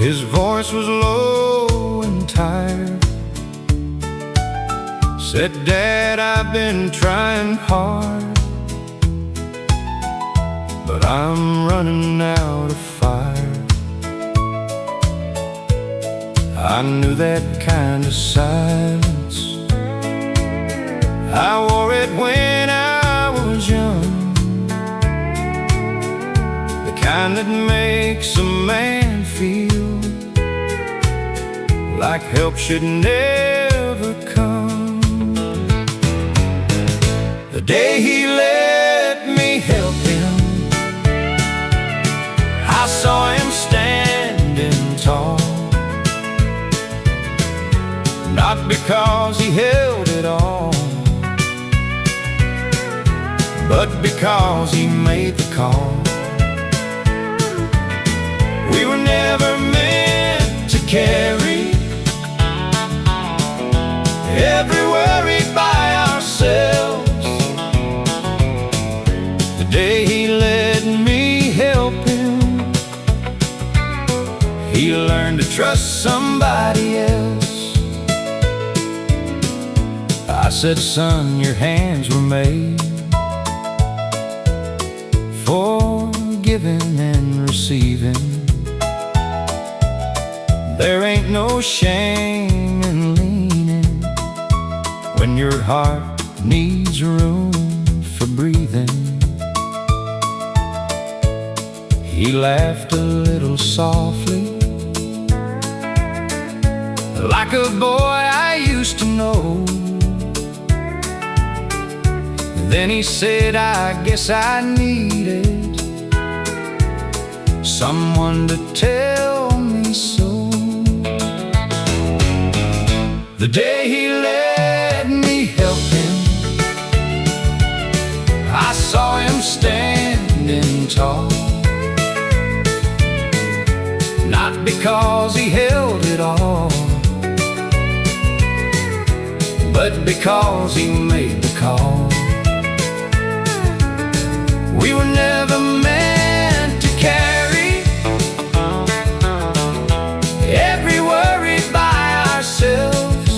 His voice was low and tired. Said, "Dad, I've been trying hard, but I'm running out of fire." I knew that kind of silence. I wore it when I was young, the kind that makes a man feel like help should never come. The day he let me help him, I saw him standing tall. Not because he held it all, but because he made the call. We were never meant to carry every worry by ourselves. The day he let me help him, he learned to trust somebody else. I said, "Son, your hands were made for giving and receiving. There ain't no shame in leaning when your heart needs room for breathing." He laughed a little softly, like a boy I used to know. Then he said, "I guess I needed someone to tell me so." The day he let me help him, I saw him standing tall. Not because he held it all, but because he made the call. We were never meant to carry every worry by ourselves.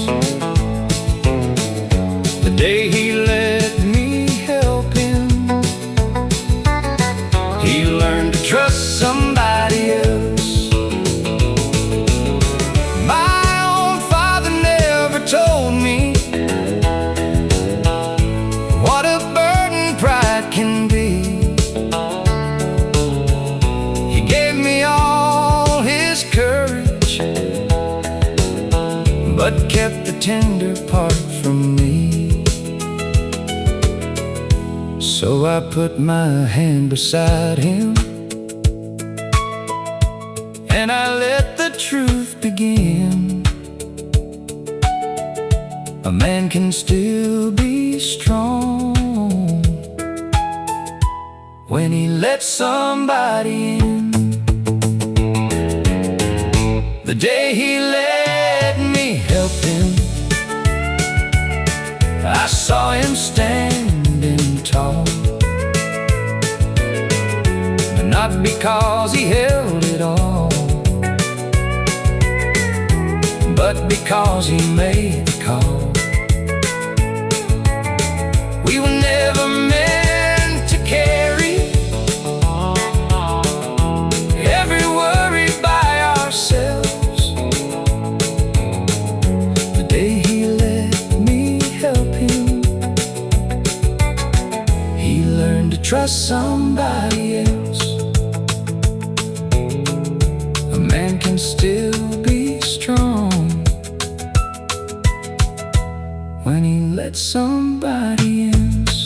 The day he let me help him, he learned to trust somebody else. My own father never told me what a burden pride can be. But kept the tender part from me. So I put my hand beside him, and I let the truth begin. A man can still be strong when he lets somebody in. The day he let me help him, I saw him standing tall. Not because he held it all, but because he made the call. We were never meant to carry every worry by ourselves. The day he let me help him, he learned to trust somebody else. A man can still be strong when he lets somebody else.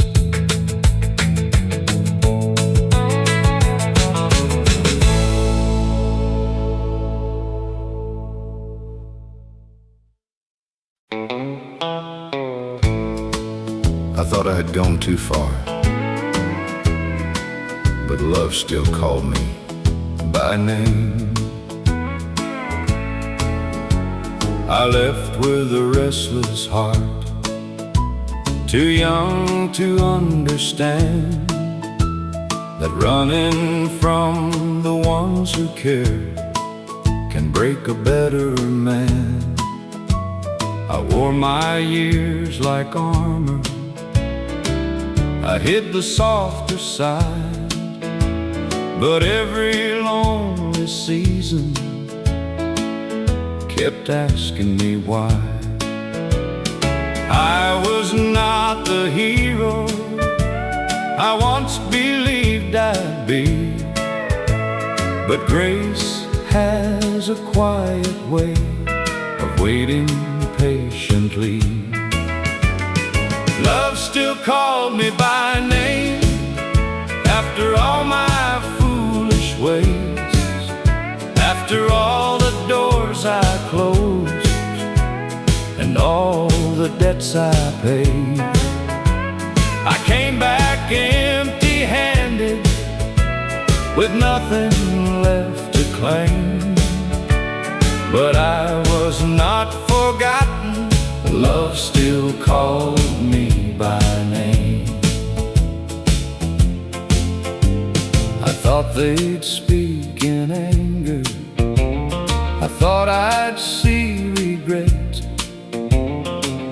I thought I had gone too far, but love still called me by name. I left with a restless heart, too young to understand that running from the ones who care can break a better man. I wore my years like armor, I hid the softer side, but every lonely season kept asking me why. I was not the hero I once believed I'd be, but grace has a quiet way of waiting patiently. Love still called me by name after all my foolish ways, after all the doors I closed and all the debts I paid. I came back empty-handed with nothing left to claim, but I was not forgotten. Love still called me by name. I thought they'd speak in anger, I thought I'd see regret,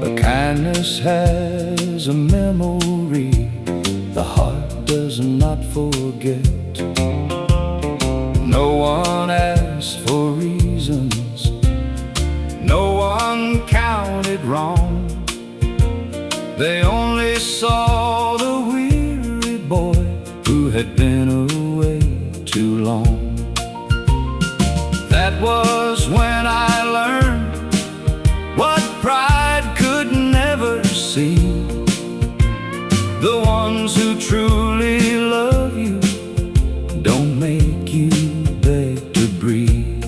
but kindness has a memory the heart does not forget. No one asked for reasons, no one counted wrong. They only saw the weary boy who had been away too long. That was when I learned what pride could never see. The ones who truly love you don't make you beg to breathe.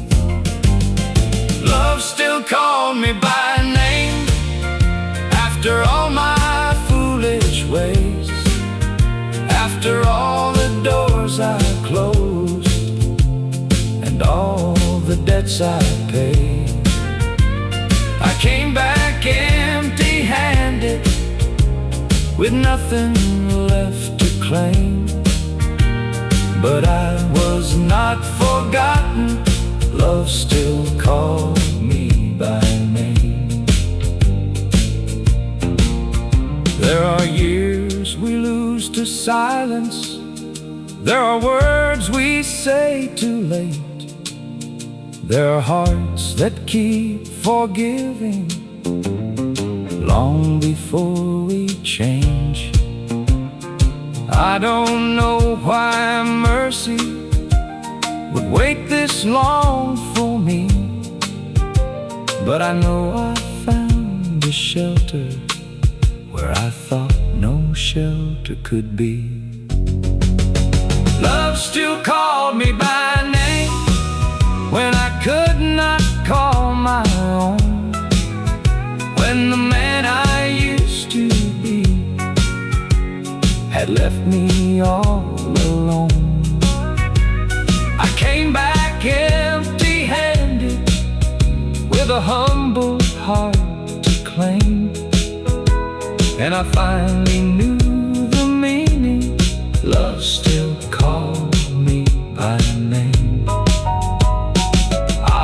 Love still called me by name after all my foolish ways, after all the doors I closed and all the debts I paid. I came back empty-handed with nothing left to claim, but I was not forgotten. Love still called me by name. There are years we lose to silence, there are words we say too late, there are hearts that keep forgiving long before we change. I don't know why mercy would wait this long for me, but I know I found a shelter where I thought no shelter could be. Love still called me by name when I could not call my own, when the man I used to be had left me all alone. I came back empty-handed with a humble heart to claim, and I finally knew the meaning. Love still called me by name.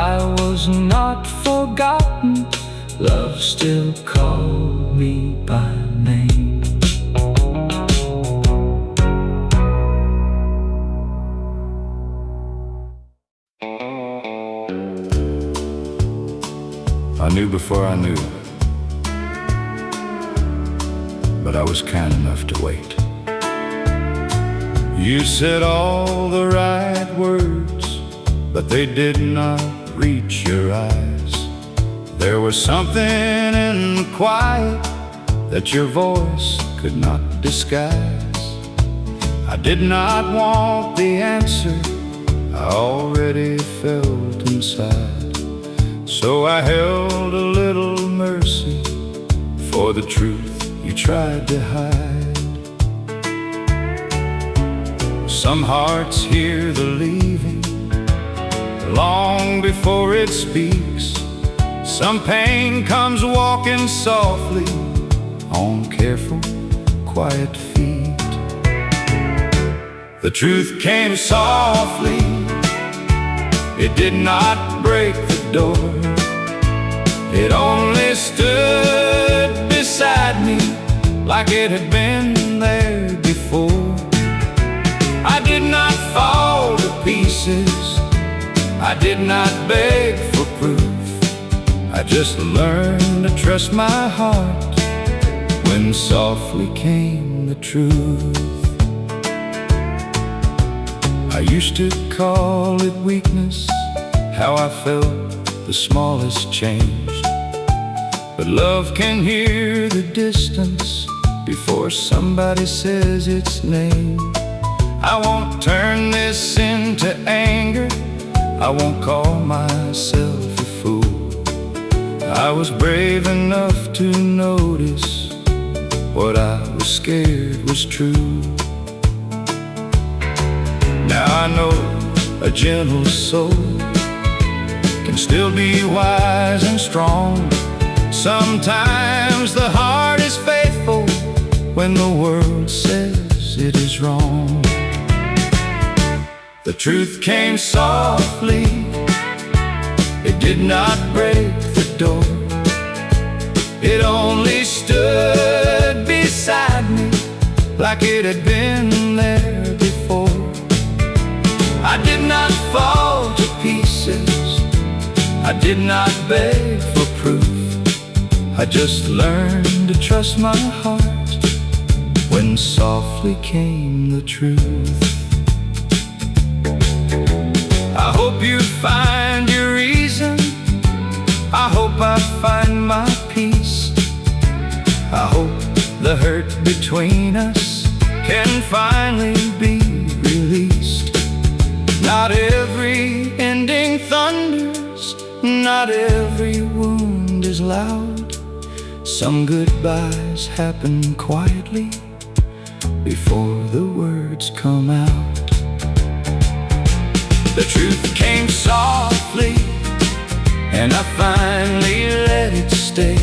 I was not forgotten. Love still called me by name. I knew before I knew, but I was kind enough to wait. You said all the right words, but they did not reach your eyes. There was something in the quiet that your voice could not disguise. I did not want the answer I already felt inside, so I held a little mercy for the truth you tried to hide. Some hearts hear the leaving long before it speaks. Some pain comes walking softly on careful, quiet feet. The truth came softly It did not break the door. It only stood beside me like it had been there before. I did not fall to pieces. I did not beg for proof. I just learned to trust my heart when softly came the truth. I used to call it weakness, how I felt the smallest change. But love can hear the distance before somebody says its name. I won't turn this into anger. I won't call myself a fool. I was brave enough to notice what I was scared was true. Now I know a gentle soul can still be wise and strong. Sometimes the heart is faithful when the world says it is wrong. The truth came softly. It did not break the door. It only stood beside me like it had been there before. I did not fall to pieces. I did not beg for proof. I just learned to trust my heart when softly came the truth. I hope you find your reason. I hope I find my peace. I hope the hurt between us can finally be released. Not every ending thunders, not every wound is loud. Some goodbyes happen quietly before the words come out. The truth came softly, and I finally let it stay.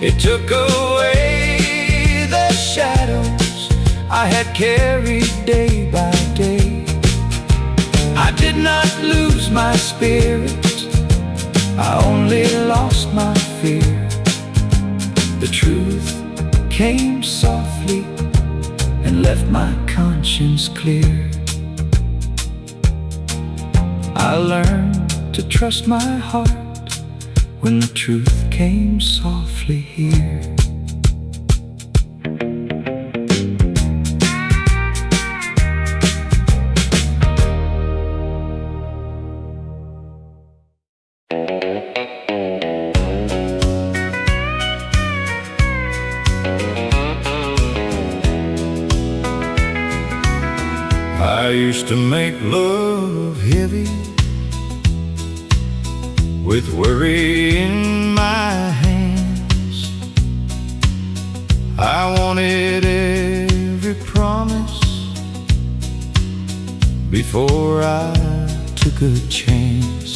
It took away the shadows I had carried day by day. I did not lose my spirit, I only lost my fear. The truth came softly and left my conscience clear. I learned to trust my heart when the truth came softly here. I used to make love heavy with worry in my hands. I wanted every promise before I took a chance.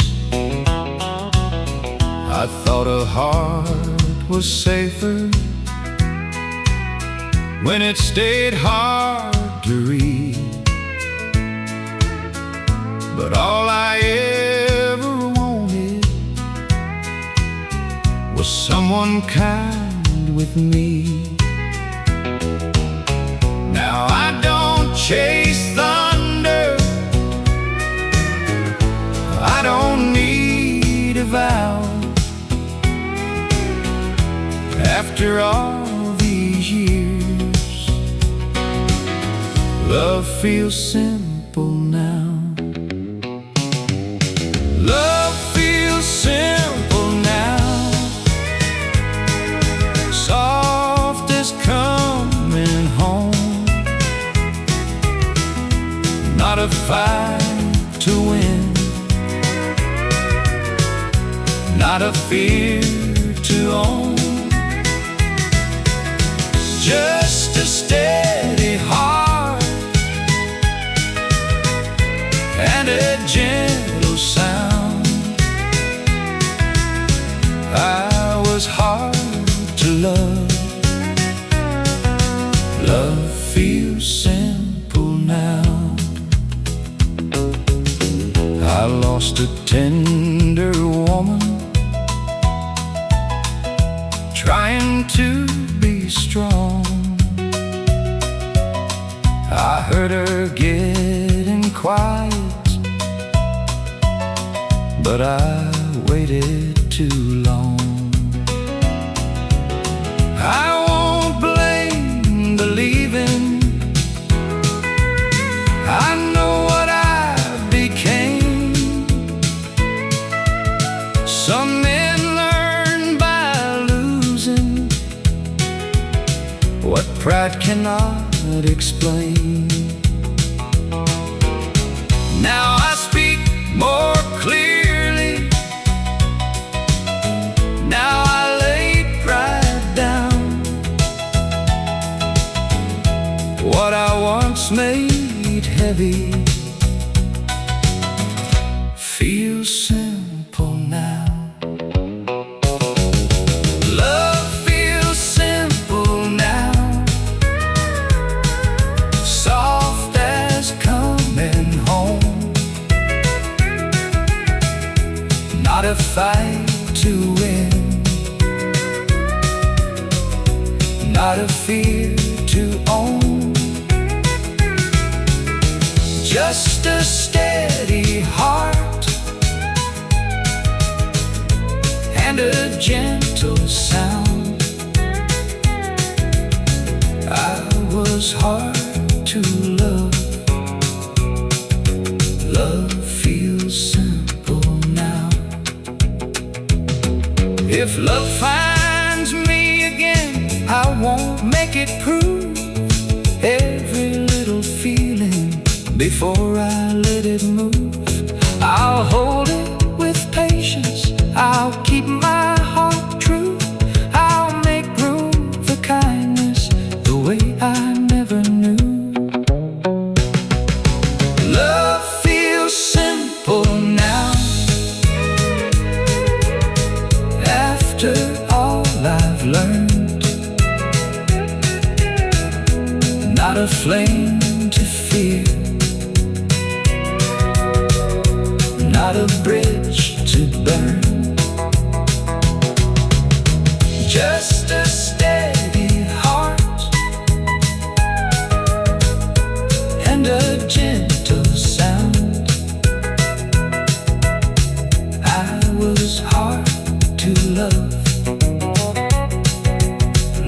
I thought a heart was safer when it stayed hard to read. But all I ever wanted was someone kind with me. Now I don't chase thunder, I don't need a vow. After all these years, love feels simple now. Love feels simple now, soft as coming home. Not a fight to win, not a fear to own. Just a steady heart and a gentle sound. I was hard to love. Love feels simple now. I lost a tender woman, trying to be strong. I heard her getting quiet, but I waited too long. I won't blame the leaving. I know what I became. Some men learn by losing what pride cannot explain. Now I speak more clearly. Now I lay pride down. What I once made heavy feels simple now. Love feels simple now, soft as coming home. Not a fight to win, not a fear to own. Just a steady heart and a gentle sound. I was hard to love. Love feels simple now. If love finds me again, I won't make it prove every little feeling before I let it move. I'll hold it with patience. I'll keep my heart true. I'll make room for kindness the way I never knew. Love feels simple now. After all I've learned, not a flame to fear, not a bridge to burn. Just a steady heart and a gentle sound. I was hard to love.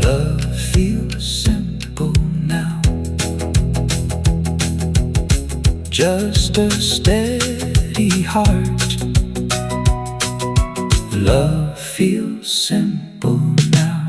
Love feels simple now. Just a steady heart. Love feels simple now.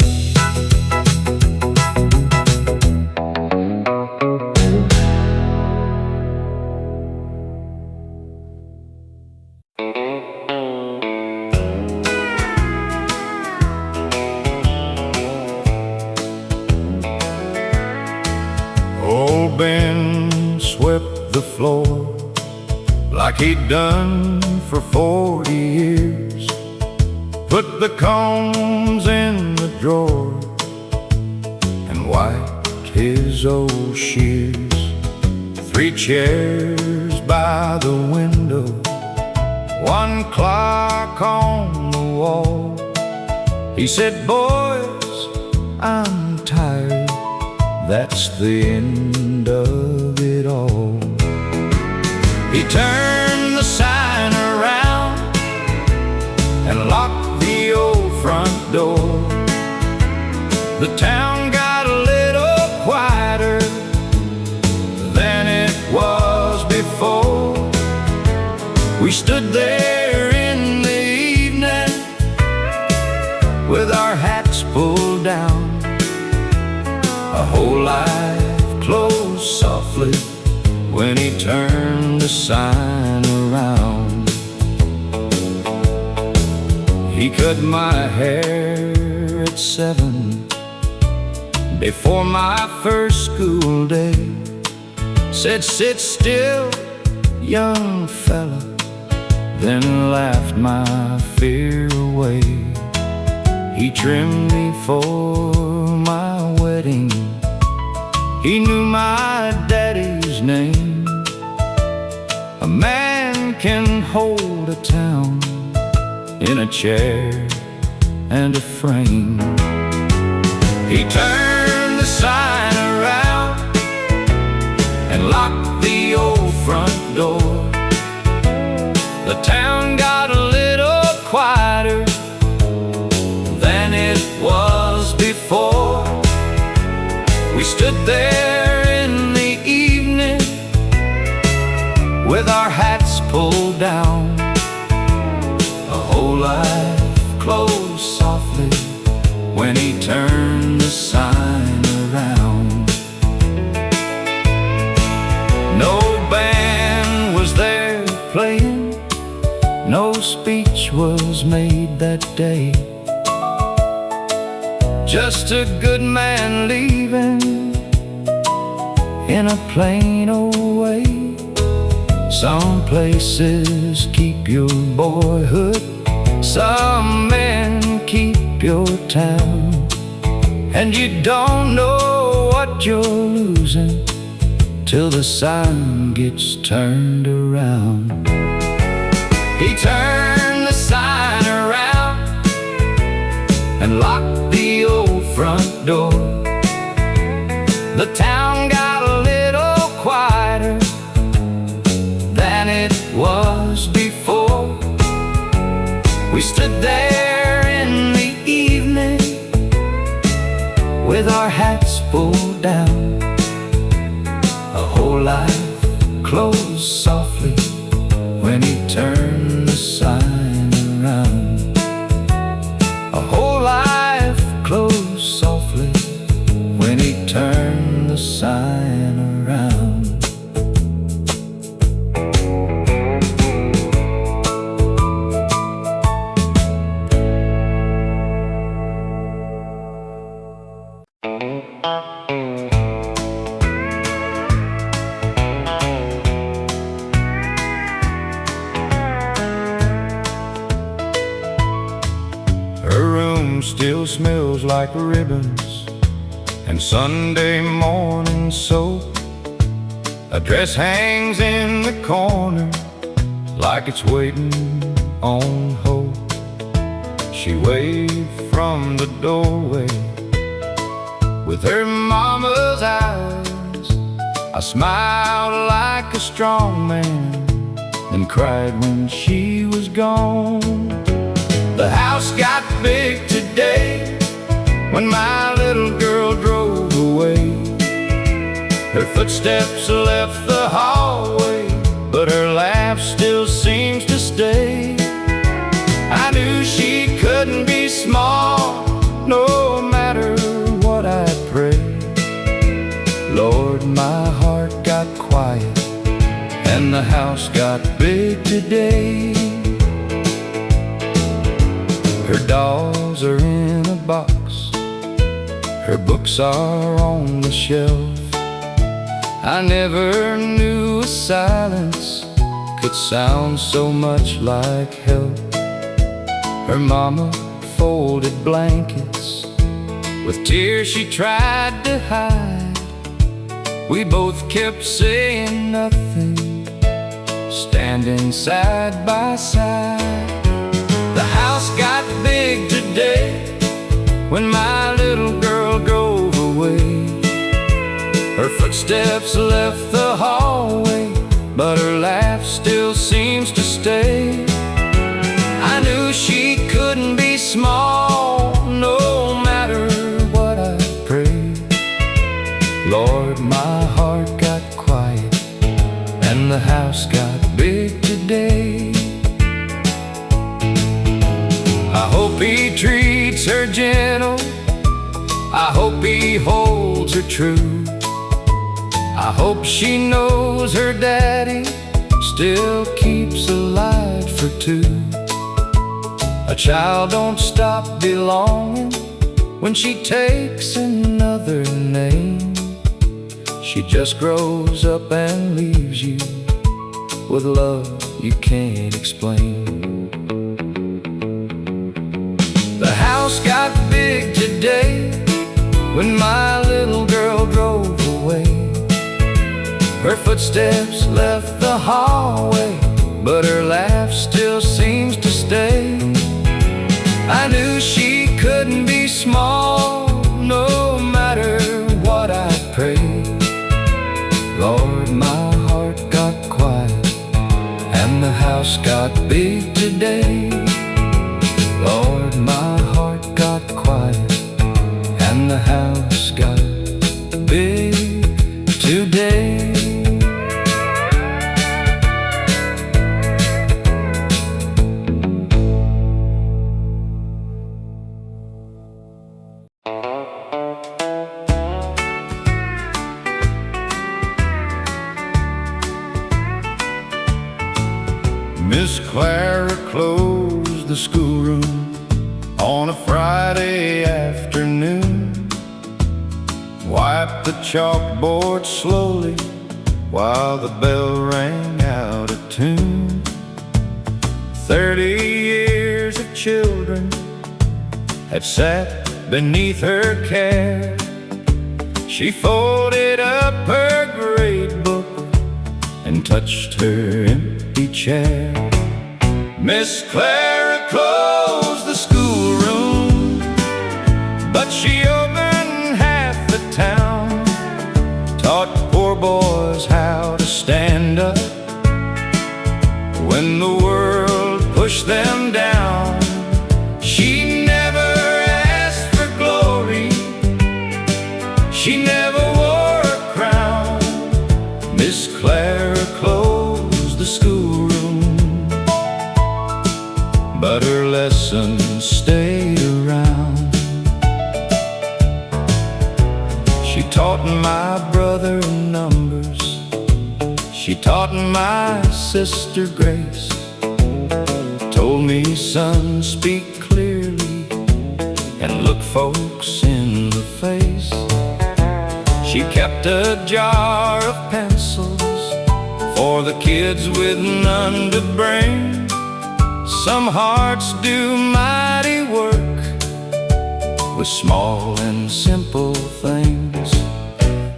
Old Ben swept the floor like he'd done for 40 years. Put the combs in the drawer and wiped his old shears. 3 chairs by the window, 1 clock on the wall. He said, "Boys, I'm tired. That's the end of it all." He turned the sign around and locked the old front door. The town got a little quieter than it was before. We stood there in the evening with our hats pulled down. A whole life closed softly when he turned the sign around. He cut my hair at 7 before my first school day. Said, "Sit still, young fella," then laughed my fear away. He trimmed me for my wedding. He knew my daddy's name. A man can hold build a town in a chair and a frame. He turned the sign around and locked the old front door. The town got a little quieter than it was before. We stood there in the evening with our hats pulled down. A whole life closed softly when he turned the sign around. No band was there playing, no speech was made that day. Just a good man leaving in a plain old way. Some places keep your boyhood, some men keep your town, and you don't know what you're losing till the sign gets turned around. He turned the sign around and locked the old front door. The town got a little quieter than it was before. We stood there in the evening with our hats pulled down. A whole life closed softly when he turned the sign around. A whole life closed softly when he turned the sign around. Her room still smells like ribbons and Sunday morning soap. A dress hangs in the corner like it's waiting on hope. She waved from the doorway with her mama's eyes. I smiled like a strong man and cried when she was gone. The house got big today when my little girl drove away. Her footsteps left the hallway, but her laugh still seems to stay. I knew she couldn't be small, no matter what I prayed. Lord, my heart got quiet and the house got big today. Her dolls are in a box, her books are on the shelf. I never knew a silence could sound so much like help. Her mama folded blankets with tears she tried to hide. We both kept saying nothing, standing side by side. The house got big today when my little girl drove away. Her footsteps left the hallway, but her laugh still seems to stay. I knew she couldn't be small, no matter what I prayed. Lord, my heart got quiet and the house got big today. I hope he treats her gentle, I hope he holds her true. I hope she knows her daddy still keeps a light for two. A child don't stop belonging when she takes another name. She just grows up and leaves you with love you can't explain. The house got big today when my little girl drove away. Her footsteps left the hallway, but her laugh still seems to stay. I knew she couldn't be small, no matter what I prayed. Lord, my heart got quiet, and the house got big today. Lord, my heart got quiet, and the house got big today. Miss Clara closed the schoolroom on a Friday afternoon, wiped the chalkboard slowly while the bell rang out of tune. 30 years of children had sat beneath her care. She folded up her grade book and touched her empty chair. Miss Clara closed the schoolroom, but she opened half the town, taught poor boys how to stand up when the world pushed them down. She never asked for glory, she never wore a crown. Miss Clara closed the schoolroom, but her lessons stayed around. She taught my brother numbers, she taught my sister grace, told me, son, speak clearly and look folks in the face. She kept a jar of pencils for the kids with none to bring. Some hearts do mighty work with small and simple things.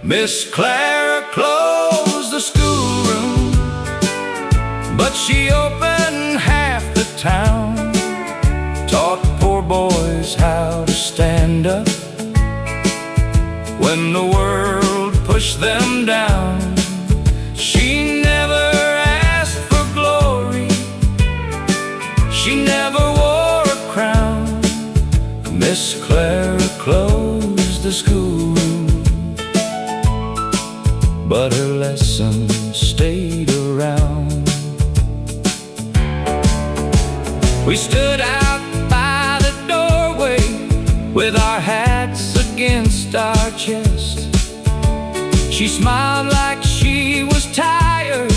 Miss Clara closed the schoolroom, but she opened half the town, taught poor boys how to stand up when the world pushed them down. She never asked for glory, she never wore a crown. Miss Clara closed the schoolroom, but her lessons stayed around. We stood out by the doorway with our hats against our chest. She smiled like she was tired,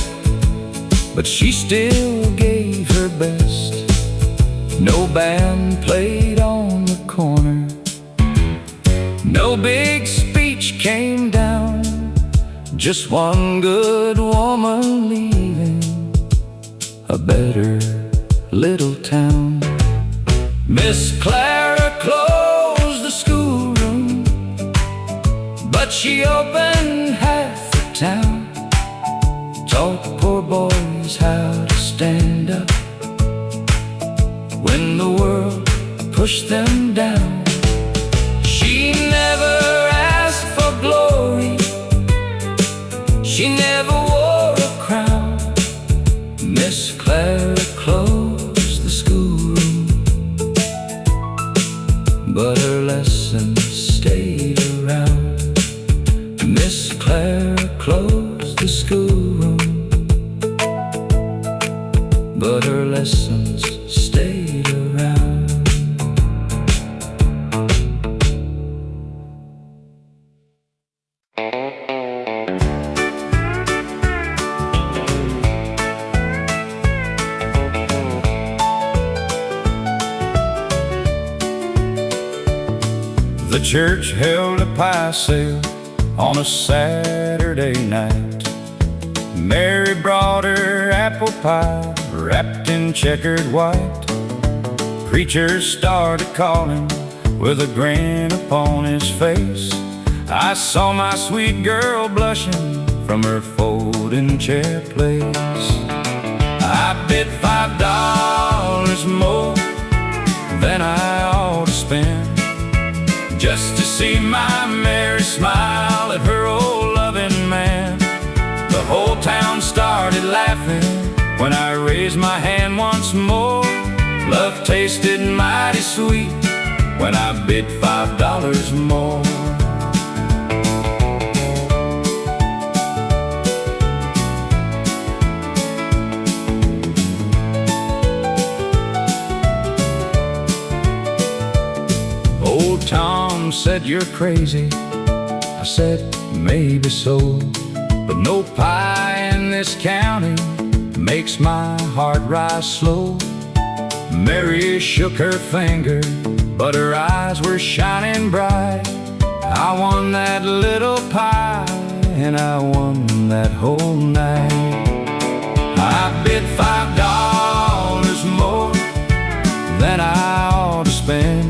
but she still gave her best. No band played on the corner, no big speech came down, just one good woman leaving a better little town. Miss Clara closed the schoolroom, but she opened half the town, taught poor boys how to stand up when the world pushed them down. She never asked for glory, she never wore a crown. Miss Clara closed the schoolroom, but her lessons stayed around. Miss Clara closed the schoolroom, but her lessons stayed around. The church held a pie sale on a Saturday night. Mary brought her apple pie wrapped in checkered white. Preacher started calling with a grin upon his face. I saw my sweet girl blushing from her folding chair place. I bid $5 more than I ought to spend, just to see my Mary smile at her old loving man. The whole town started laughing when I raised my hand once more. Love tasted mighty sweet when I bid $5 more. Old Tom said, "You're crazy." I said, "Maybe so, but no pie in this county makes my heart rise slow." Mary shook her finger, but her eyes were shining bright. I won that little pie, and I won that whole night. I bid $5 more than I ought to spend,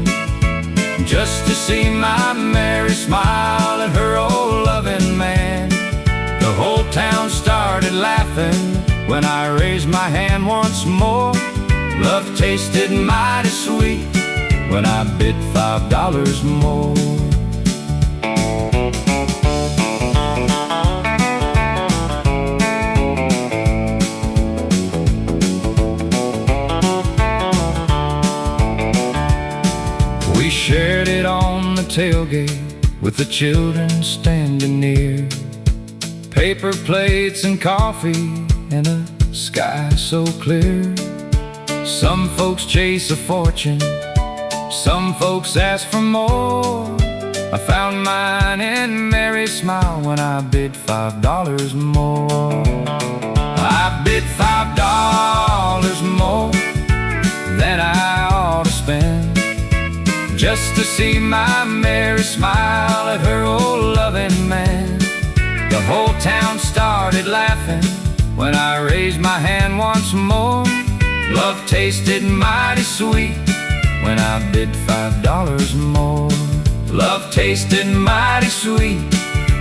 just to see my Mary smile at her old loving man. The whole town started laughing when I raised my hand once more. Love tasted mighty sweet when I bid $5 more. We shared it on the tailgate with the children standing near. Paper plates and coffee and a sky so clear. Some folks chase a fortune, some folks ask for more. I found mine in Mary's smile when I bid $5 more. I bid $5 more than I ought to spend, just to see my Mary smile at her old loving man. The whole town started laughing when I raised my hand once more. Love tasted mighty sweet when I bid $5 more. Love tasted mighty sweet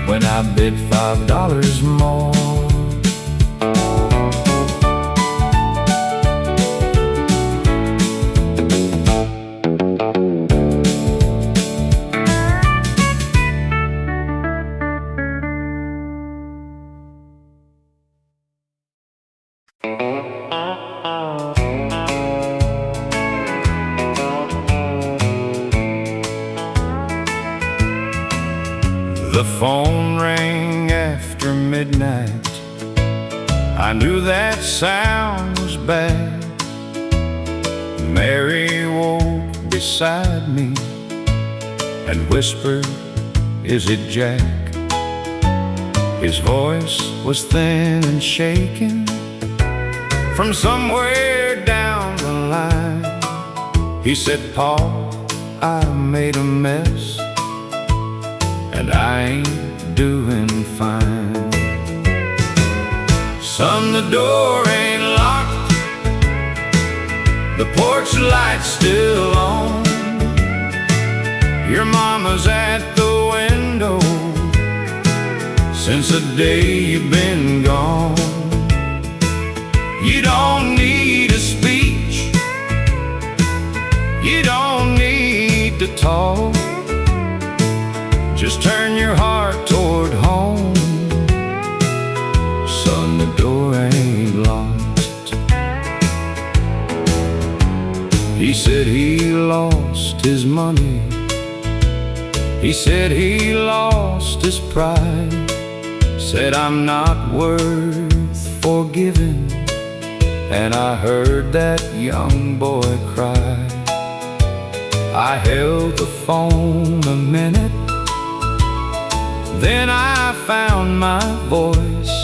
when I bid $5 more. The phone rang after midnight. I knew that sound was bad. Mary woke beside me and whispered, "Is it Jack?" His voice was thin and shaking from somewhere down the line. He said, "Paul, I made a mess, and I ain't doing fine. Son, the door ain't locked, the porch light's still on. Your mama's at the window since the day you've been gone. You don't need a speech, you don't need to talk. Just turn your heart toward home. Son, the door ain't locked." He said he lost his money, he said he lost his pride. Said I'm not worth forgiving, and I heard that young boy cry. I held the phone a minute, then I found my voice.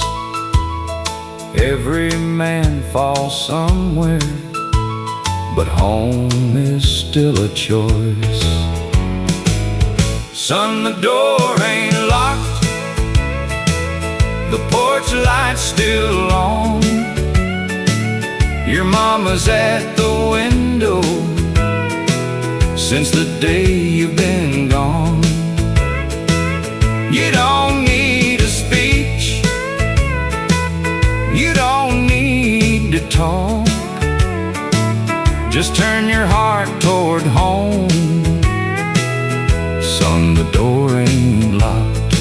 Every man falls somewhere, but home is still a choice. Son, the door ain't locked, the porch light's still on. Your mama's at the window since the day you've been gone. You don't need a speech, you don't need to talk. Just turn your heart toward home. Son, the door ain't locked.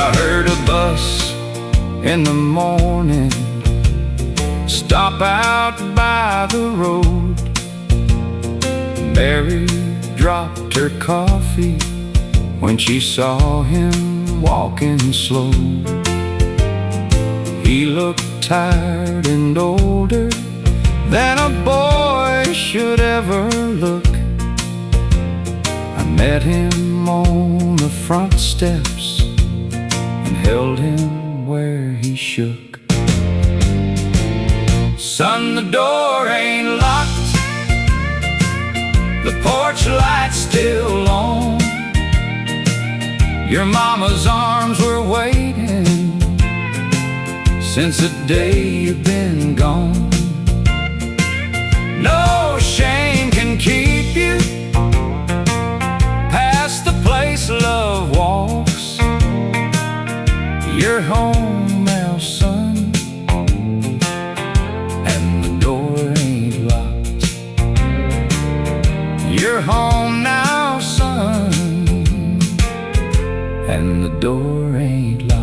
I heard a bus in the morning stop out by the road. Mary dropped her coffee when she saw him walking slow. He looked tired and older than a boy should ever look. I met him on the front steps and held him where he shook. Son, the door ain't locked, the porch light's still on. Your mama's arms were waiting since the day you've been gone. No shame can keep you past the place love walks. You're home now, son, and the door ain't locked. You're home now, son, and the door ain't locked.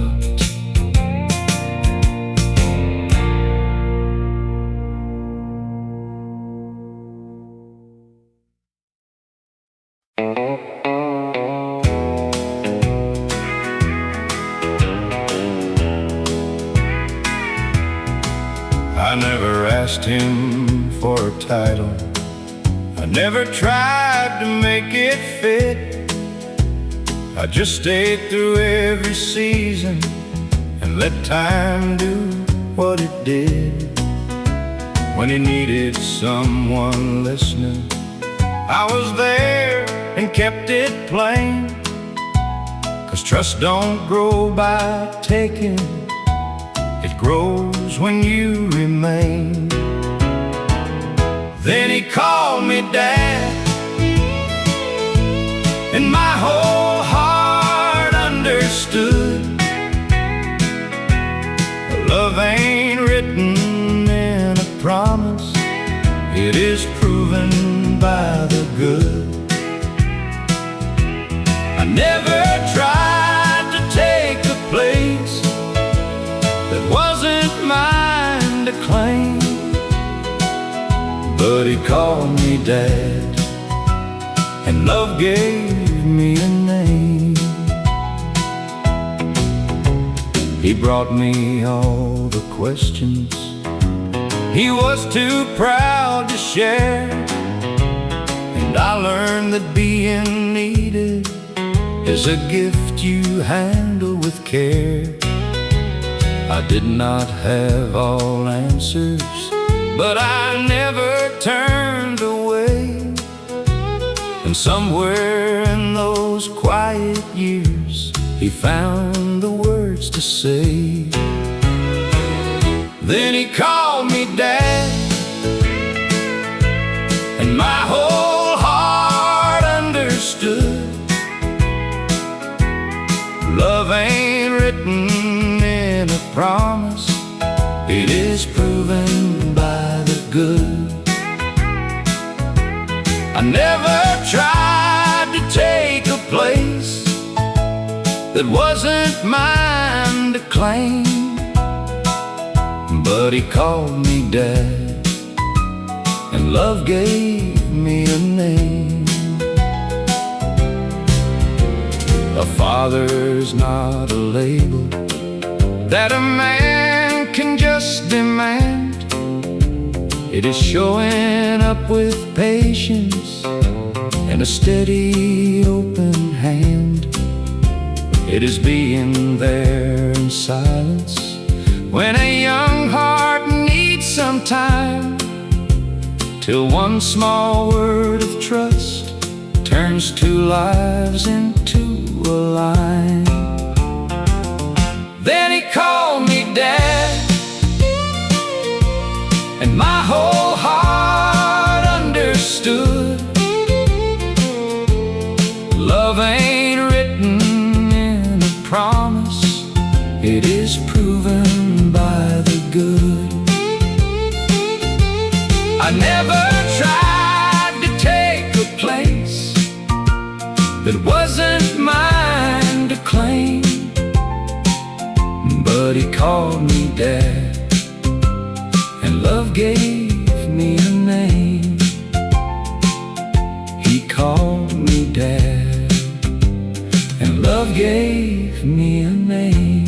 I never asked him for a title, I never tried to make it fit. I just stayed through every season and let time do what it did. When he needed someone listening, I was there and kept it plain. 'Cause trust don't grow by taking, it grows when you remain. Then he called me Dad, and my whole heart understood. Love ain't written in a promise, it is proven by the good. I never tried to take a place that wasn't mine to claim, but he called me Dad, and love gave me a name. He brought me all the questions he was too proud to share, and I learned that being needed is a gift you handle with care. I did not have all answers, but I never turned away. And somewhere in those quiet years, he found the words to say. Then he called me Dad, and my whole heart understood. Love ain't written in a promise, it is proven by the good. I never tried to take a place that wasn't mine to claim, but he called me Dad, and love gave me a name. A father's not a label that a man can just demand. It is showing up with patience and a steady open hand. It is being there in silence when a young heart needs some time, till one small word of trust turns two lives into a line. Then he called me Dad, and my whole heart understood. Love ain't written in a promise, it is proven by the I never tried to take a place that wasn't mine to claim, but he called me Dad, and love gave me a name. He called me Dad, and love gave me a name.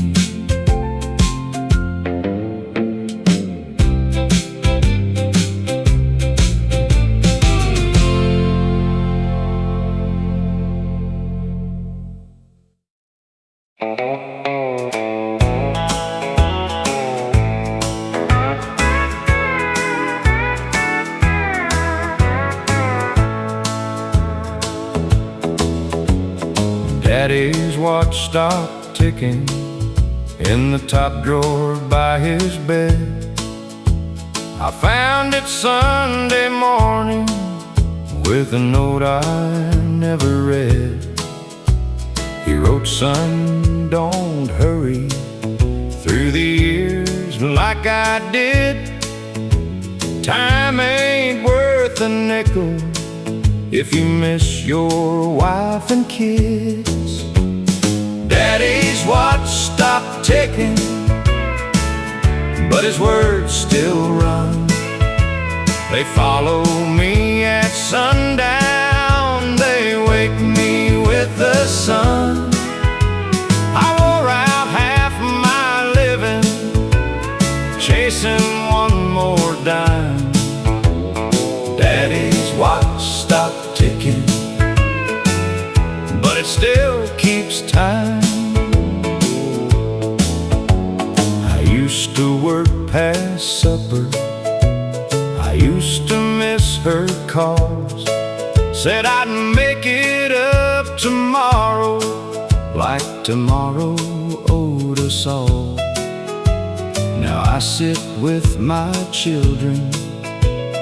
Daddy's watch stopped ticking in the top drawer by his bed. I found it Sunday morning with a note I never read. He wrote, "Son, don't hurry through the years like I did. Time ain't worth a nickel if you miss your wife and kids." Daddy's watch stopped ticking, but his words still run. They follow me at sundown, they wake me with the sun. I wore out half my living chasing one more dime. Daddy's watch stopped ticking, but it still keeps time. I used to work past supper, I used to miss her calls. Said I'd make it up tomorrow, like tomorrow owed us all. Now I sit with my children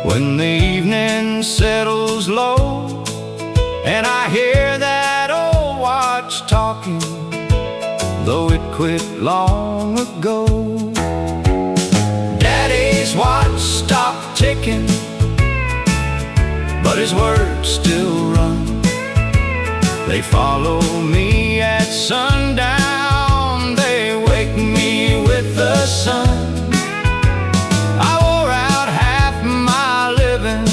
when the evening settles low, and I hear that old watch talking, though it quit long ago. Daddy's watch stopped ticking, but his words still run. They follow me at sundown, they wake me with the sun. I wore out half my living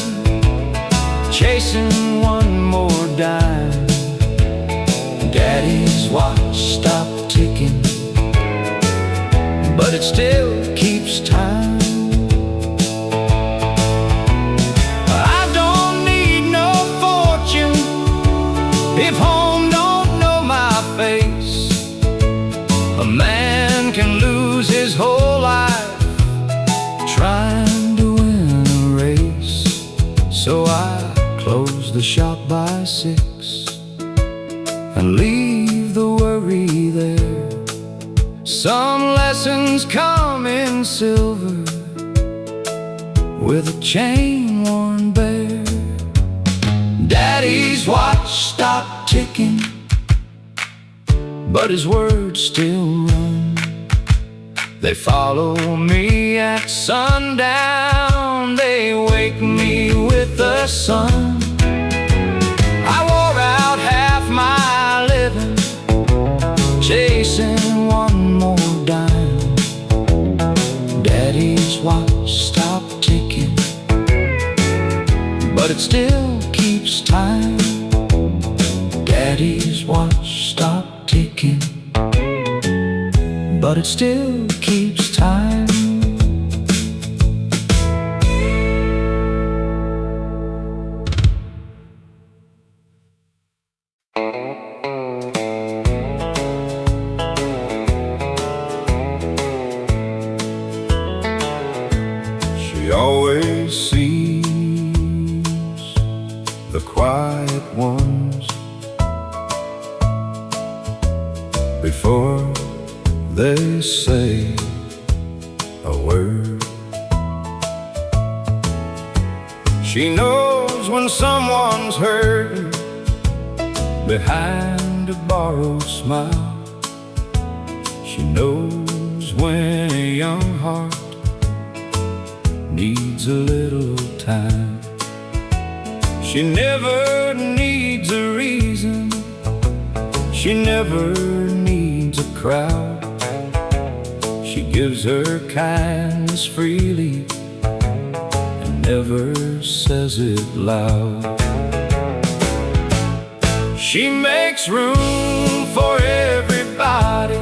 chasing one more dime. Daddy's watch stopped ticking, but it still keeps time. I don't need no fortune if home don't know my face. A man can lose his whole life trying to win a race. So I close the shop by 6 and leave the worry there. Some lessons come in silver with a chain worn bare. Daddy's watch stopped ticking, but his words still run. They follow me at sundown, they wake me with the sun. I wore out half my living chasing one more dime. Daddy's watch stopped ticking, but it still keeps time. Daddy's watch stopped ticking, but it still keeps time. She always sees the quiet ones before they say a word. She knows when someone's hurting behind a borrowed smile. She knows when a young heart needs a little time. She never needs a reason. She never needs a crowd. She gives her kindness freely and never says it loud. She makes room for everybody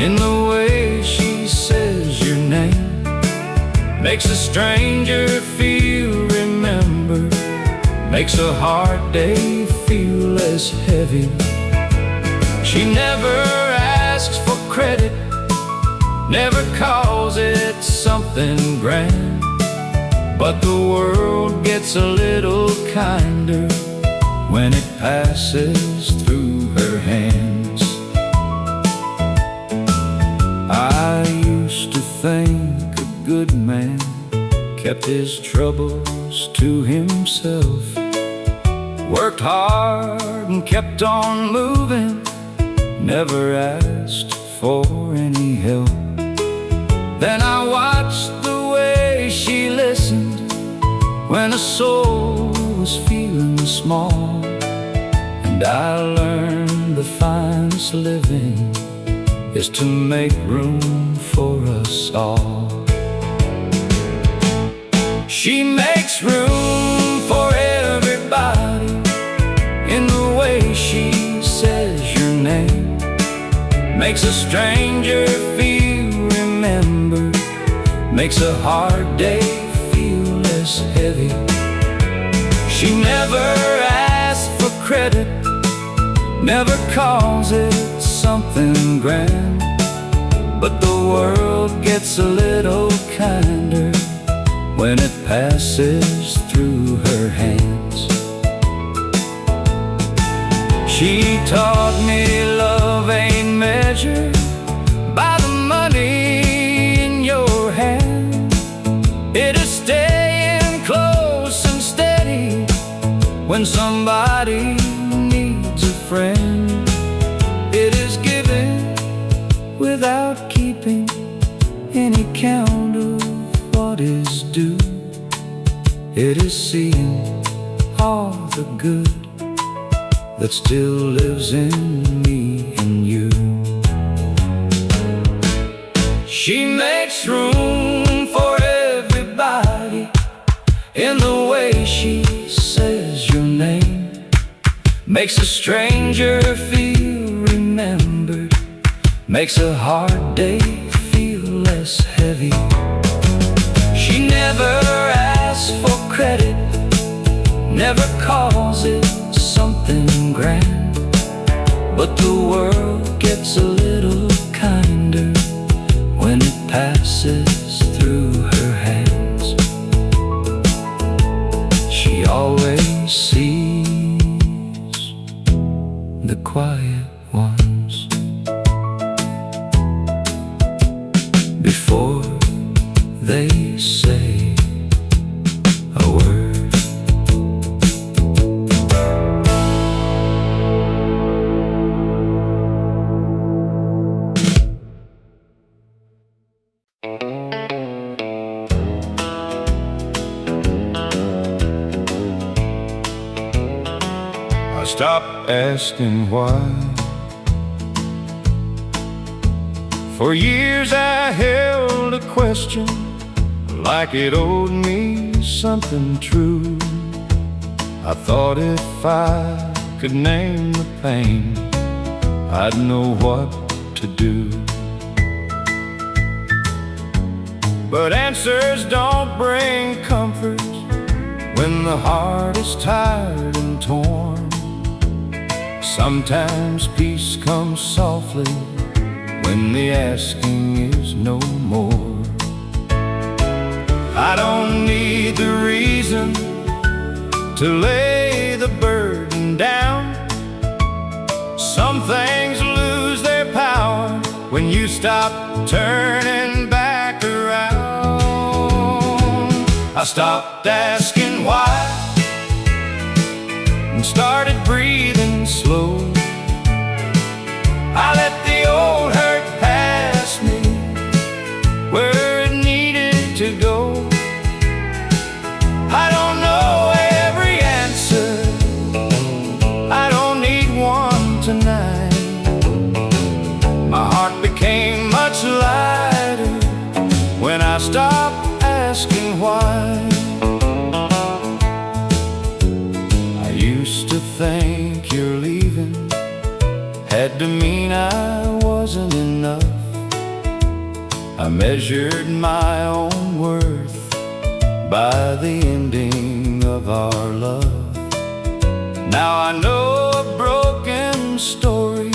in the way she says your name. Makes a stranger feel remembered. Makes a hard day feel less heavy. She never asks for credit, never calls it something grand. But the world gets a little kinder when it passes through her hands. I used to think a good man kept his troubles to himself, worked hard and kept on moving, never asked for any help. Then I watched the way she listened when a soul was feeling small, and I learned the finest living is to make room for us all. She makes room for everybody in the way she says your name. Makes a stranger feel remembered. Makes a hard day feel less heavy. She never asks for credit, never calls it something grand. But the world gets a little kinder when it passes through her hands. She taught me love ain't measured by the money in your hand. It is staying close and steady when somebody needs a friend. It is giving without keeping any count of what is due. It is seeing all the good that still lives in me and you. She makes room for everybody in the way she says your name. Makes a stranger feel remembered. Makes a hard day feel less heavy. She never asks for credit, never calls it something grand. But the world gets a little kinder when it passes through her hands. She always sees the quiet ones before they say a word. I stopped asking why. For years I held a question like it owed me something true. I thought if I could name the pain, I'd know what to do. But answers don't bring comfort when the heart is tired and torn. Sometimes peace comes softly when the asking is no more. I don't need the reason to lay the burden down. Some things lose their power when you stop turning back around. I stopped asking why and started breathing slow. I let the old hurt pass me where it needed to go. to mean I wasn't enough. I measured my own worth by the ending of our love. Now I know a broken story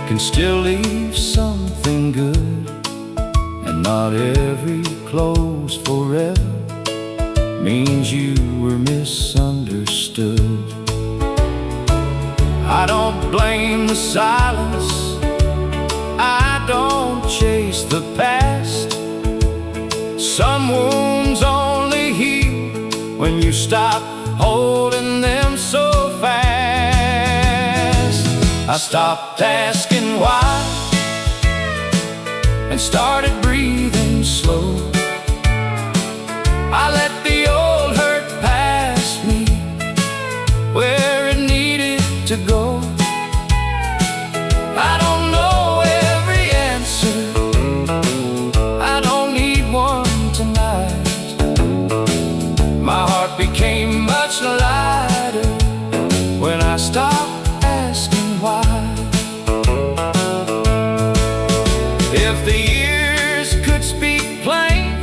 can still leave something good, and not every close forever means you were misunderstood. I don't blame the silence, I don't chase the past. Some wounds only heal when you stop holding them so fast. I stopped asking why and started breathing slow. I let the old hurt pass me where it needed to go. I don't know every answer, I don't need one tonight. My heart became much lighter when I stopped asking why. If the years could speak plain,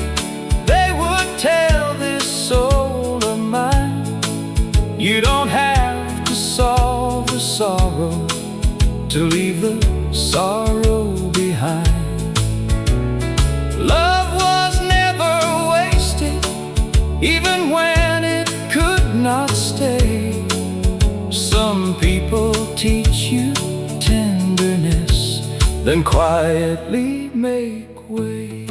they would tell this soul of mine, you don't have to solve the sorrow to leave the sorrow behind. Love was never wasted, even when it could not stay. Some people teach you tenderness, then quietly make way.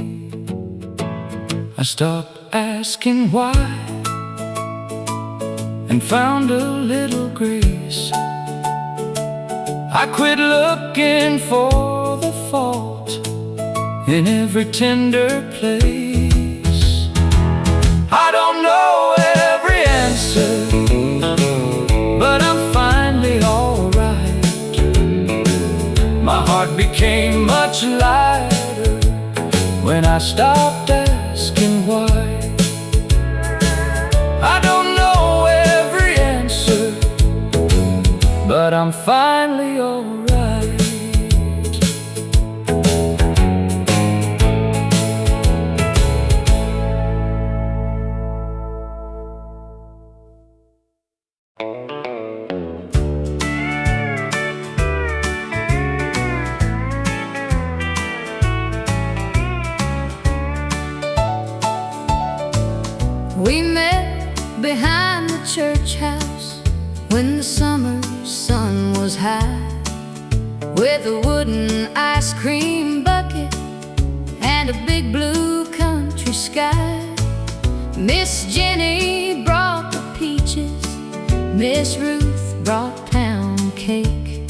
I stopped asking why and found a little grace. I quit looking for the fault in every tender place. I don't know every answer, but I'm finally alright. My heart became much lighter when I stopped asking why. I don't know every answer, but I'm finally alright. We met behind the church house when the summer sun was high, with a wooden ice cream bucket and a big blue country sky. Miss Jenny brought the peaches, Miss Ruth brought pound cake,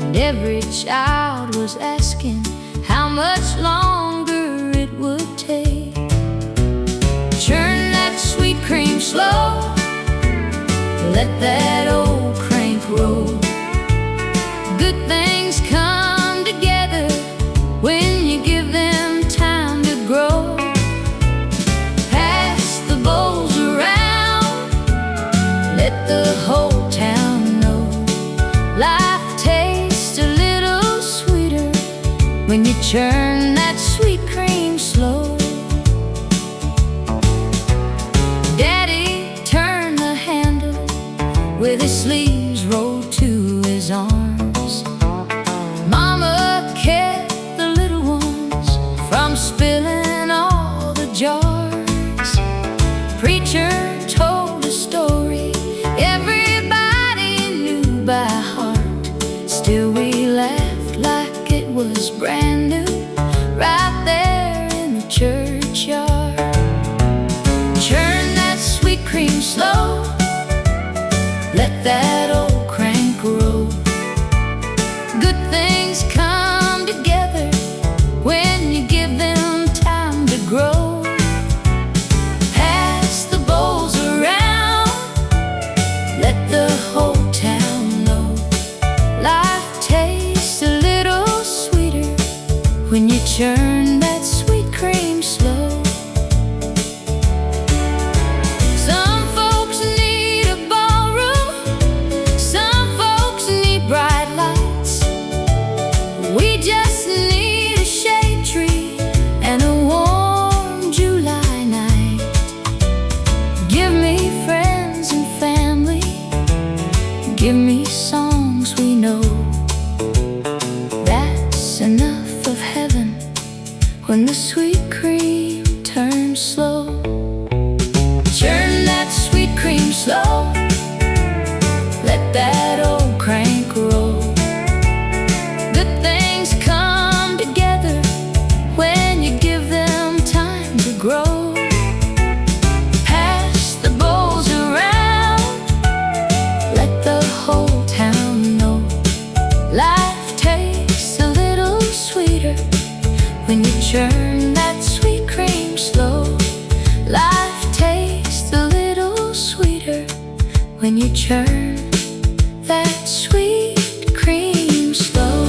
and every child was asking how much longer it would take. Churn that sweet cream slow, let that old crank roll. Good things come together when you give them time to grow. Pass the bowls around, let the whole town know life tastes a little sweeter when you churn that sweet cream slow. Daddy turned the handle with his sleeves rolled to his arms. Mama kept the little ones from spilling all the jars. Preacher told a story everybody knew by heart. Still we laughed like it was brand new right there in the churchyard. Churn that sweet cream slow, let that old crank roll. Good things come together when you give them time to grow. Pass the bowls give me songs we know. That's enough of heaven when the sweet cream turns slow. Churn that sweet cream slow, let that old crank roll. Good things come together when you give them time to grow. Pass the bowls around, let the whole town know. Life tastes a little sweeter when you churn that sweet cream slow. Life tastes a little sweeter when you churn that sweet cream slow.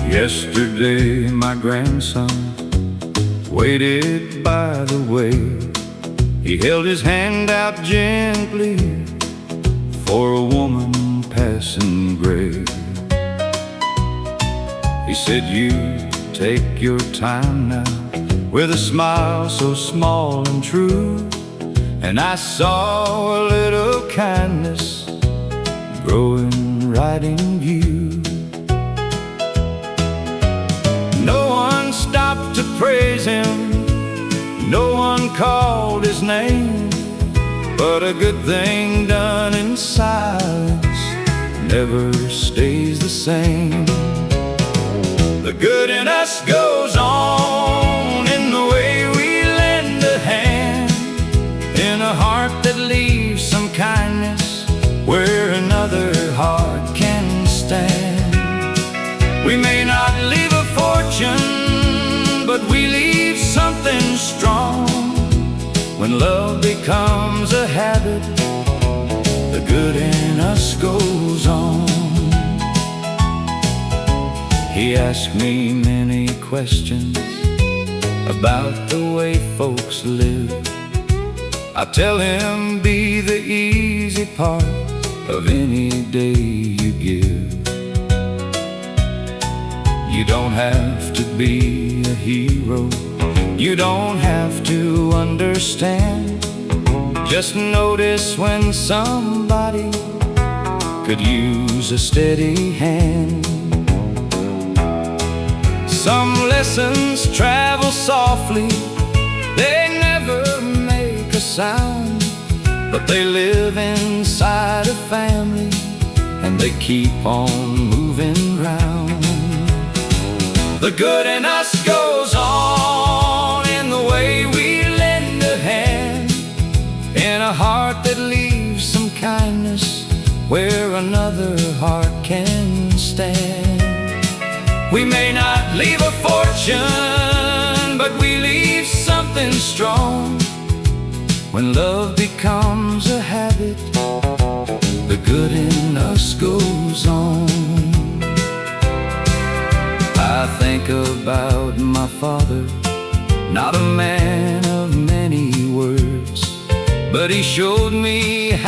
Yesterday my grandson waited by the way. He held his hand out gently for a woman passing gray. He said, "You take your time now," with a smile so small and true. And I saw a little kindness growing right in view. No one stopped to praise him, no one called his name, but a good thing done in silence never stays the same. The good in us goes on in the way we lend a hand, in a heart that leaves some kindness where another heart can stand. We may not leave a fortune, but we leave something strong. When love becomes a habit, the good in us goes on. He asked me many questions about the way folks live. I tell him, be the easy part of any day you give. You don't have to be a hero, you don't have to understand. Just notice when somebody could use a steady hand. Some lessons travel softly, they never make a sound, but they live inside a family and they keep on moving round. The good in us goes on in the way we lend a hand, in a heart that leaves some kindness where another heart can stand. We may not leave a fortune, but we leave something strong. When love becomes a habit, the good in us goes on. I think about my father, not a man of many words, but he showed me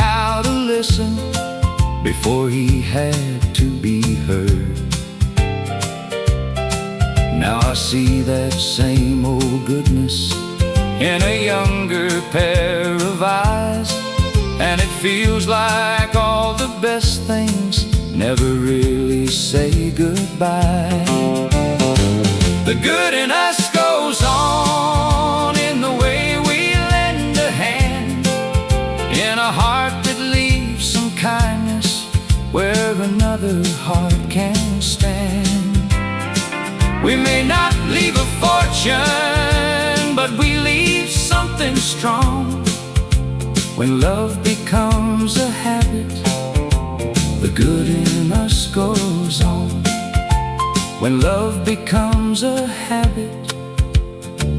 how to listen before he had to be heard. Now I see that same old goodness in a younger pair of eyes, and it feels like all the best things never really say goodbye. The good in us goes on in the way we lend a hand, in a heart that leaves some kindness where another heart can stand. We may not leave a fortune, but we leave something strong. When love becomes a habit, the good in us goes on. When love becomes a habit,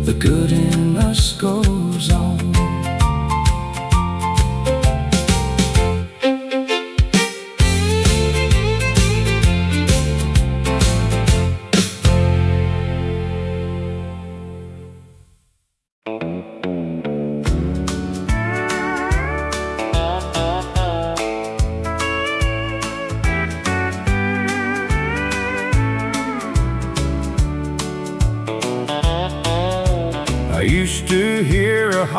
the good in us goes on.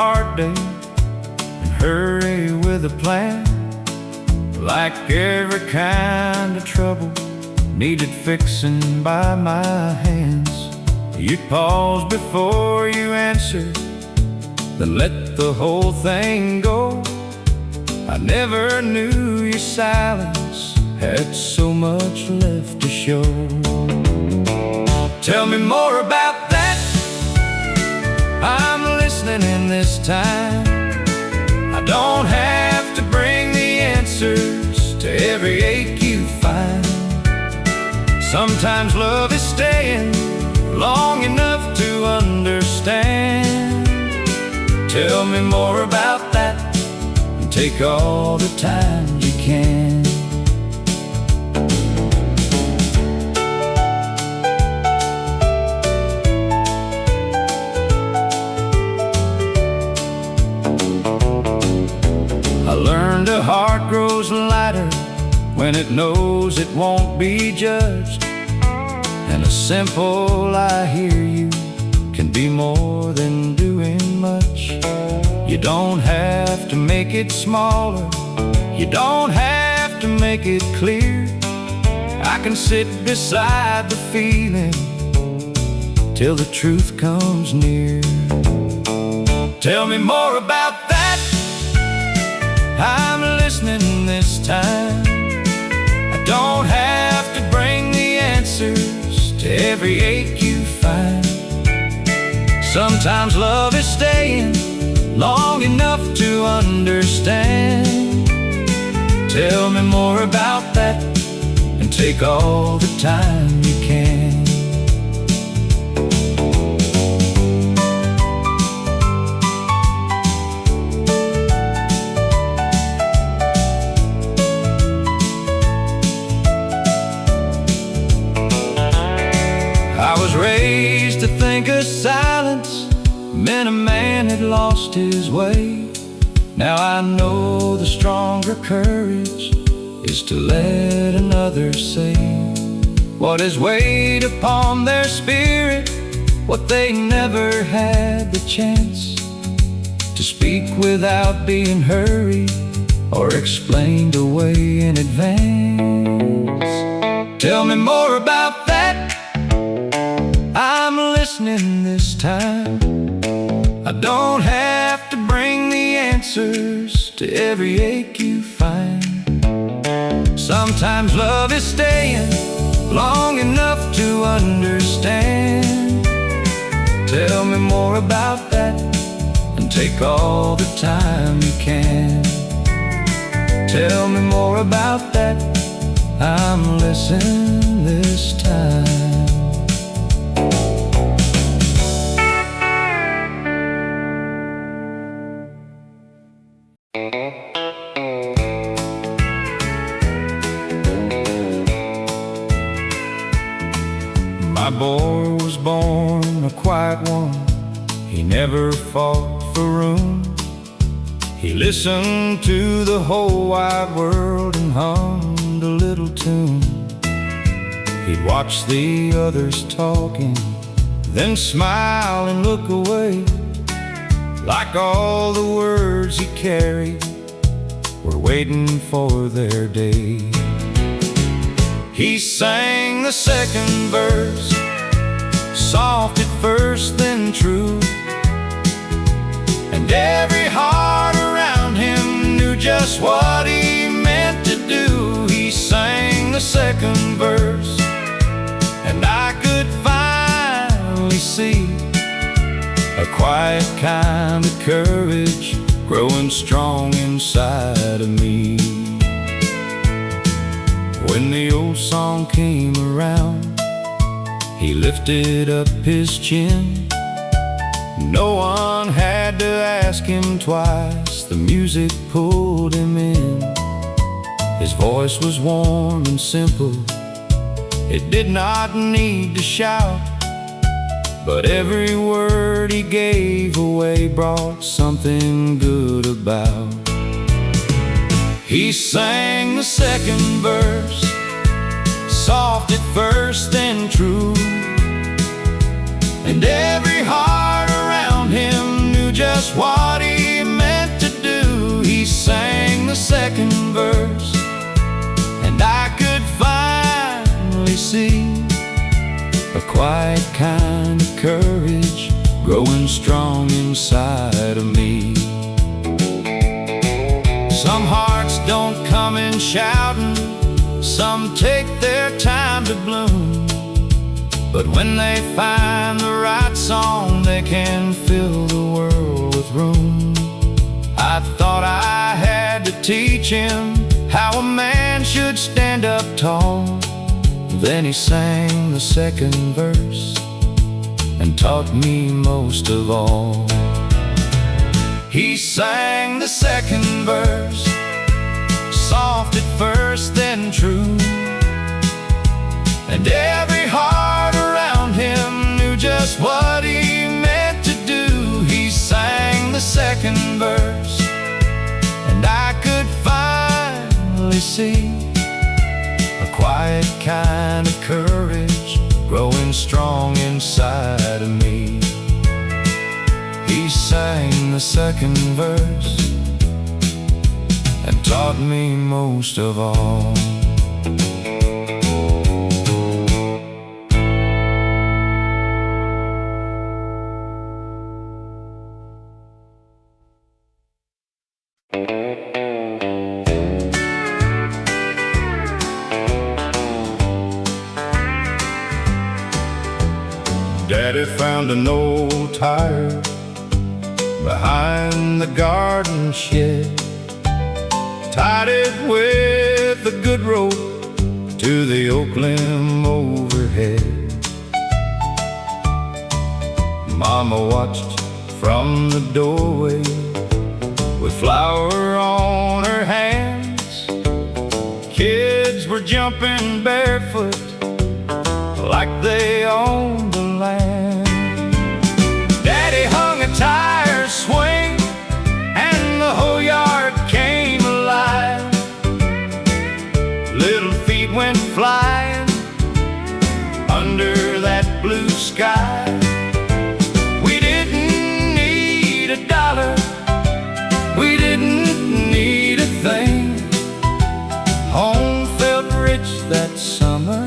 hard day and hurry with a plan. Like every kind of trouble needed fixing by my hands. You'd pause before you answered, then let the whole thing go. I never knew your silence had so much left to show. Tell me more about that, I'm listening in this time. I don't have to bring the answers to every ache you find. Sometimes love is staying long enough to understand. Tell me more about that, and take all the time you can. I learned a heart grows lighter when it knows it won't be judged. And a simple "I hear you" can be more than doing much. You don't have to make it smaller, you don't have to make it clear. I can sit beside the feeling till the truth comes near. Tell me more about that, I'm listening this time. I don't have to bring the answers to every ache you find. Sometimes love is staying long enough to understand. Tell me more about that, and take all the time you can. I was raised to think of silence meant a man had lost his way. Now I know the stronger courage is to let another say what is weighed upon their spirit, what they never had the chance to speak without being hurried or explained away in advance. Tell me more about that, I'm listening this time. I don't have to bring the answers to every ache you find. Sometimes love is staying long enough to understand. Tell me more about that, and take all the time you can. Tell me more about that, I'm listening this time. My boy was born a quiet one, he never fought for room. He listened to the whole wide world and hummed a little tune. He'd watch the others talking, then smile and look away, like all the words he carried were waiting for their day. He sang the second verse, soft at first then true, and every heart around him knew just what he meant to do. He sang the second verse, and I could finally see a quiet kind of courage growing strong inside of me. When the old song came around, he lifted up his chin. No one had to ask him twice, the music pulled him in. His voice was warm and simple, it did not need to shout, but every word he gave away brought something good about. He sang the second verse, soft at first then true, and every heart around him knew just what he meant to do. He sang the second verse, and I could finally see a quiet kind of courage growing strong inside of me. Some hearts don't come in shouting, some take their time to bloom, but when they find the right song, they can fill the world with room. I thought I had to teach him how a man should stand up tall. Then he sang the second verse and taught me most of all. He sang the second verse, soft at first, then true, and every heart around him knew just what he meant to do. He sang the second verse, and I could finally see a quiet kind of courage growing strong inside of me. He sang the second verse and taught me most of all. Daddy found an old tire behind the garden shed, tied it with a good rope to the oak limb overhead. Mama watched from the doorway with flour on her hands. Kids were jumping barefoot like they owned the land. Daddy hung a tire swing and the whole yard came alive. Little feet went flying under that blue sky. We didn't need $1, we didn't need a thing. Home felt rich that summer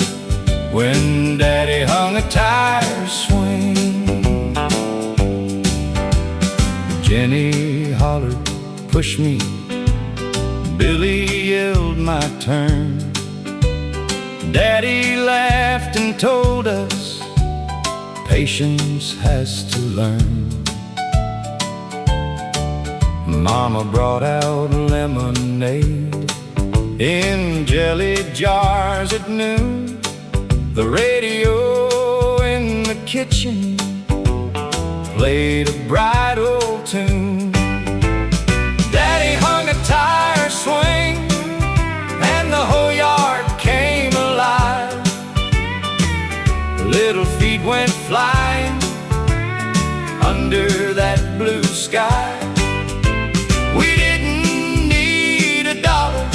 when Daddy hung a tire swing. Jenny hollered, "Push me." Billy yelled, "My turn." Daddy laughed and told us patience has to learn. Mama brought out lemonade in jelly jars at noon. The radio in the kitchen played a bright old tune. Daddy hung a tire swing and the whole yard came alive. Little feet went flying under that blue sky. We didn't need $1,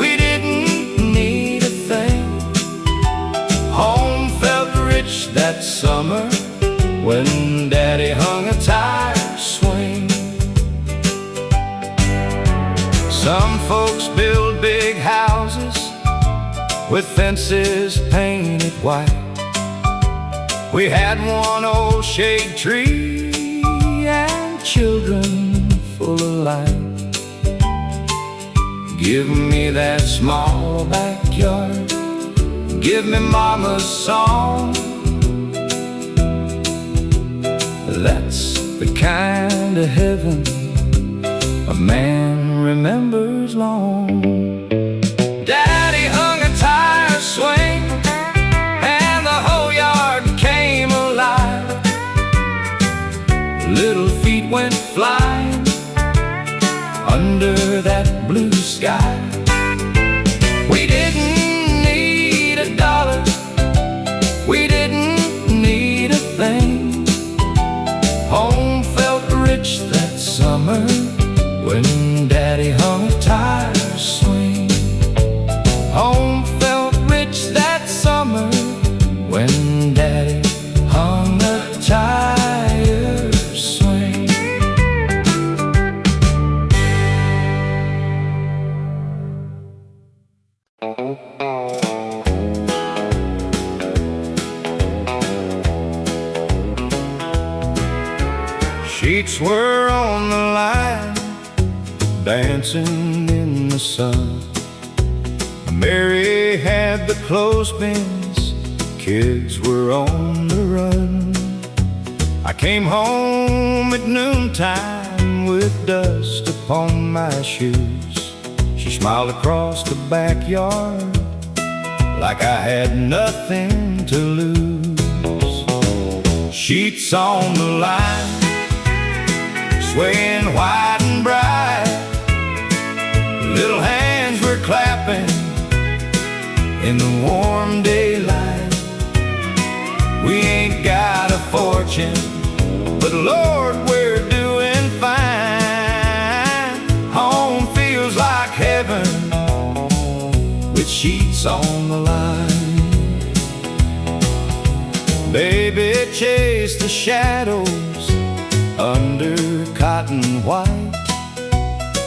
we didn't need a thing. Home felt rich that summer when Daddy hung a tire swing. Some folks build big houses with fences painted white. We had one old shade tree and children full of light. Give me that small backyard, give me Mama's song. That's the kind of heaven a man remembers long. Daddy hung a tire swing and the whole yard came alive. Little feet went flying under that blue sky. We didn't need $1, we didn't need a thing. Home felt rich that summer when Daddy hung a tire swing. Home felt rich that summer when Daddy hung a tire swing. were on the line, dancing in the sun. Mary had the clothespins, kids were on the run. I came home at noontime with dust upon my shoes. She smiled across the backyard like I had nothing to lose. Sheets on the line, swaying white and bright. Little hands were clapping in the warm daylight. We ain't got a fortune, but Lord, we're doing fine. Home feels like heaven with sheets on the line. Baby chased the shadows under cotton white.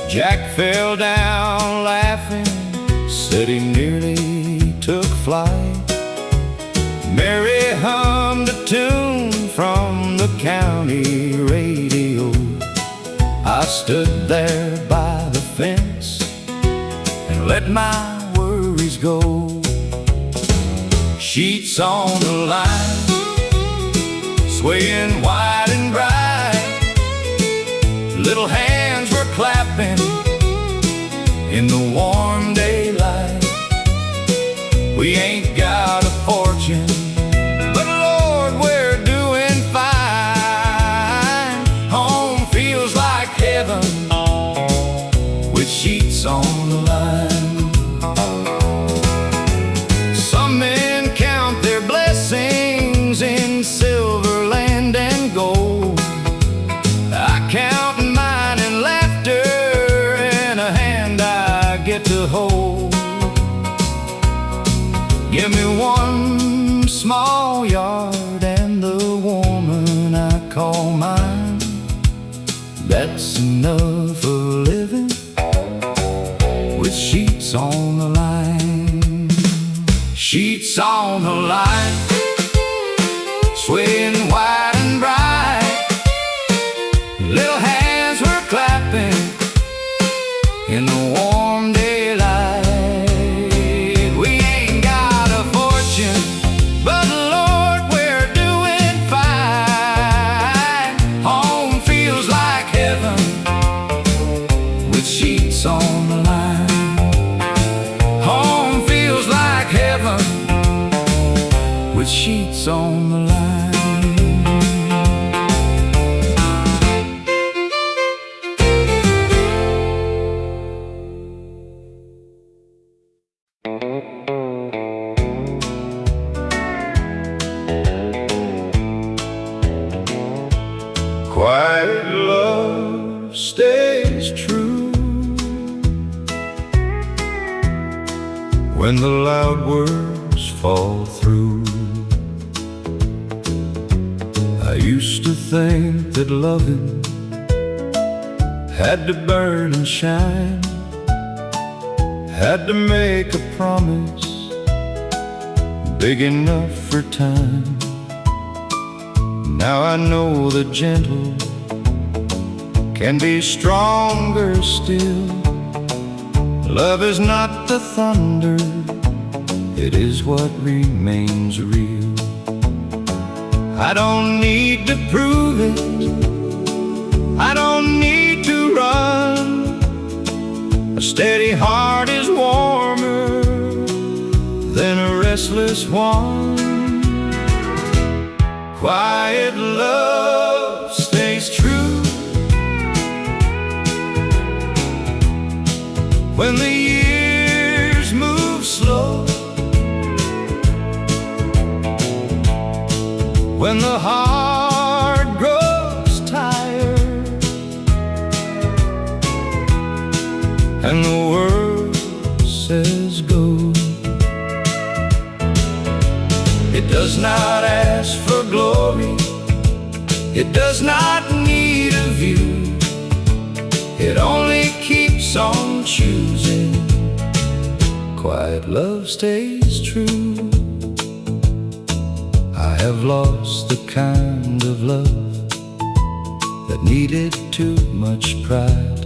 Jack fell down laughing, said he nearly took flight. Mary hummed a tune from the county radio. I stood there by the fence and let my worries go. Sheets on the line, swaying wide and bright. Little hands were clapping in the warm daylight. We ain't got a fortune, but Lord, we're doing fine. Home feels like heaven with sheets on the line. Some men count their blessings in silver, land, and gold. I count mine in laughter and a hand I get to hold. Give me one small yard and the woman I call mine. That's enough for living with sheets on the line. Sheets on the line, swaying wide and bright. Little hands were clapping in the warm daylight. We ain't got a fortune, but Lord, we're doing fine. Home feels like heaven with sheets on the line. Home feels like heaven with sheets on the line. Quiet love stays true when the loud words fall through. I used to think that loving had to burn and shine, had to make a promise big enough for time. Now I know the gentle can be stronger still. Love is not the thunder, it is what remains real. I don't need to prove it, I don't need to run. A steady heart is warmer than a restless one. Quiet love stays true when the years move slow, when the heart grows tired and the world says go. It does not ask for glory, it does not need a view, it only keeps on choosing. Quiet love stays true. I have lost the kind of love that that needed too much pride.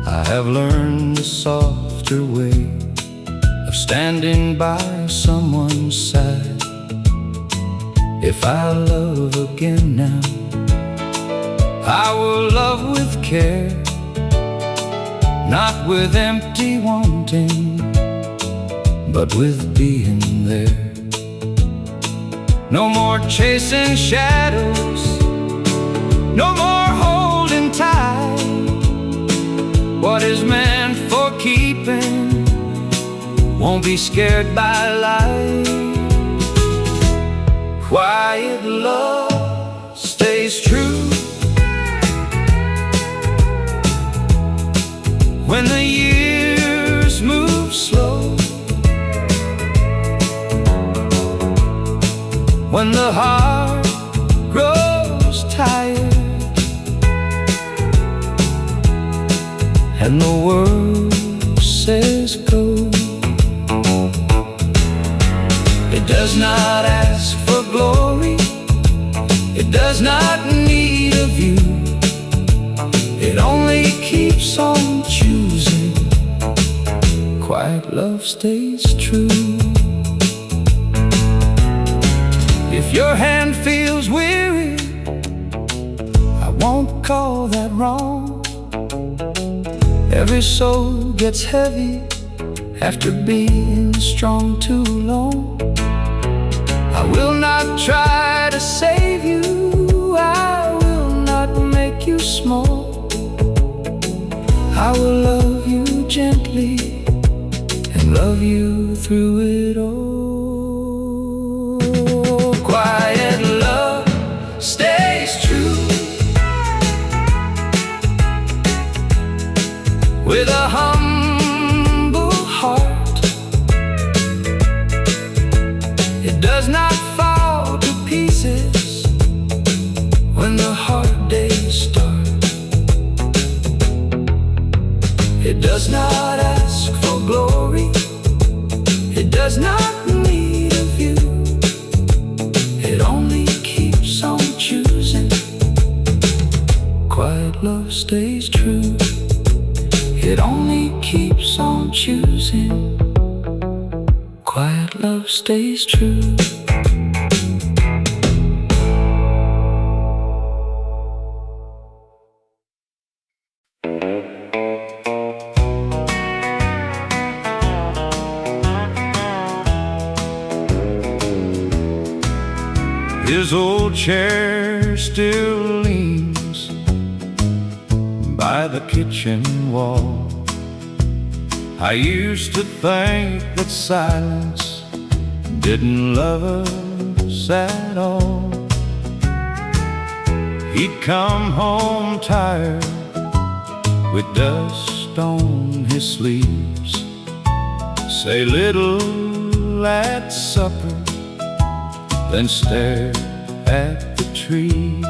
I have learned the softer way of standing by someone's side. If I love again now, I will love with care, not with empty wanting, but with being there. No more chasing shadows, no more holding tight. What is meant for keeping won't be scared by light. Quiet love stays true when the years move slow, when the heart grows tired and the world says go. It does not ask for glory, it does not need a view, it only keeps on choosing. Quiet love stays true. If your hand feels weary, I won't call that wrong. Every soul gets heavy after being strong too long. I will not try to save you, I will not make you small. I will love you gently and love you through it all. Quiet love stays true with a humble heart. It does not fall to pieces when the hard days start. It does not ask for glory, it does not need a view, it only keeps on choosing. Quiet love stays true, it only keeps on choosing. Quiet love stays true. His old chair still leans by the kitchen wall. I used to think that silence didn't love us at all. He'd come home tired with dust on his sleeves, say little at supper, then stare at the trees.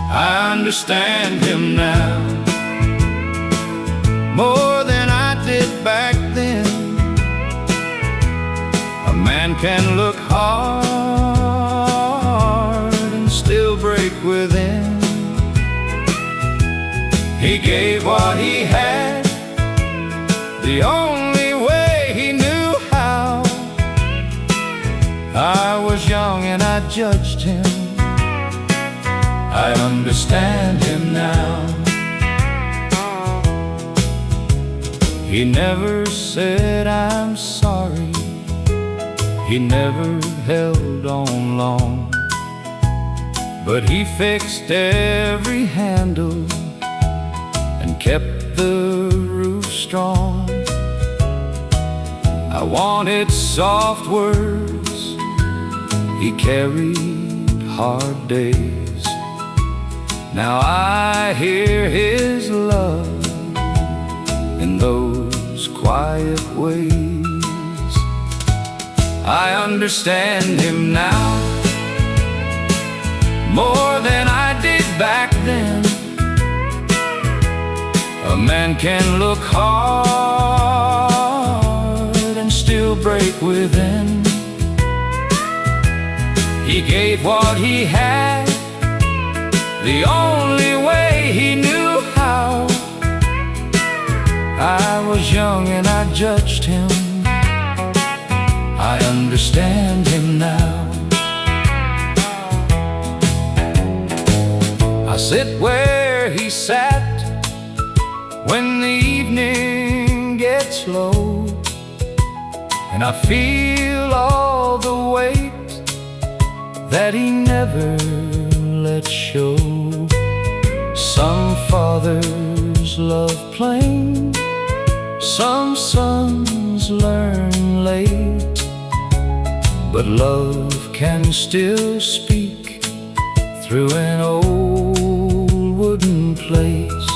I understand him now more than I did back then. A man can look hard and still break within. He gave what he had the only way he knew how. I was young and I judged him, I understand him now. He never said I'm sorry, he never held on long, but he fixed every handle and kept the roof strong. I wanted soft words, he carried hard days. Now I hear his love in those quiet ways. I understand him now more than I did back then. A man can look hard and still break within. He gave what he had the only way he knew how. I was young and I judged him. I understand him now. I sit where he sat when the evening gets low, and I feel all the weight that he never let show. Some fathers love plain, some sons learn late, but love can still speak through an old wooden place.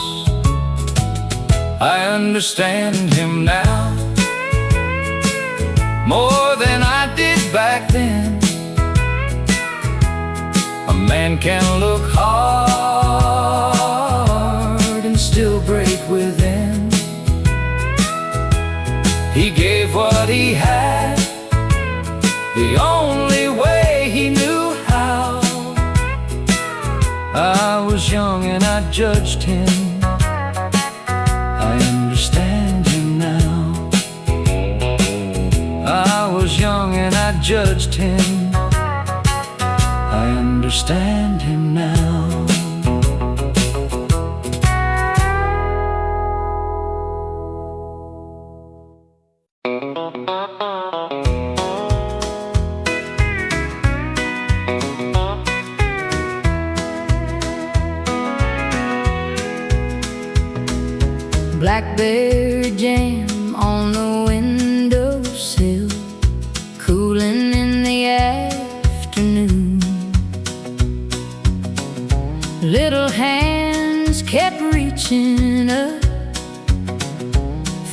I understand him now more than I did back then. A man can look hard and still break within. He gave what he had, the only way he knew how. I was young and I judged him. I understand him now. I was young and I judged him. I understand him now. Blackberry jam on the windowsill, cooling in the afternoon. Little hands kept reaching up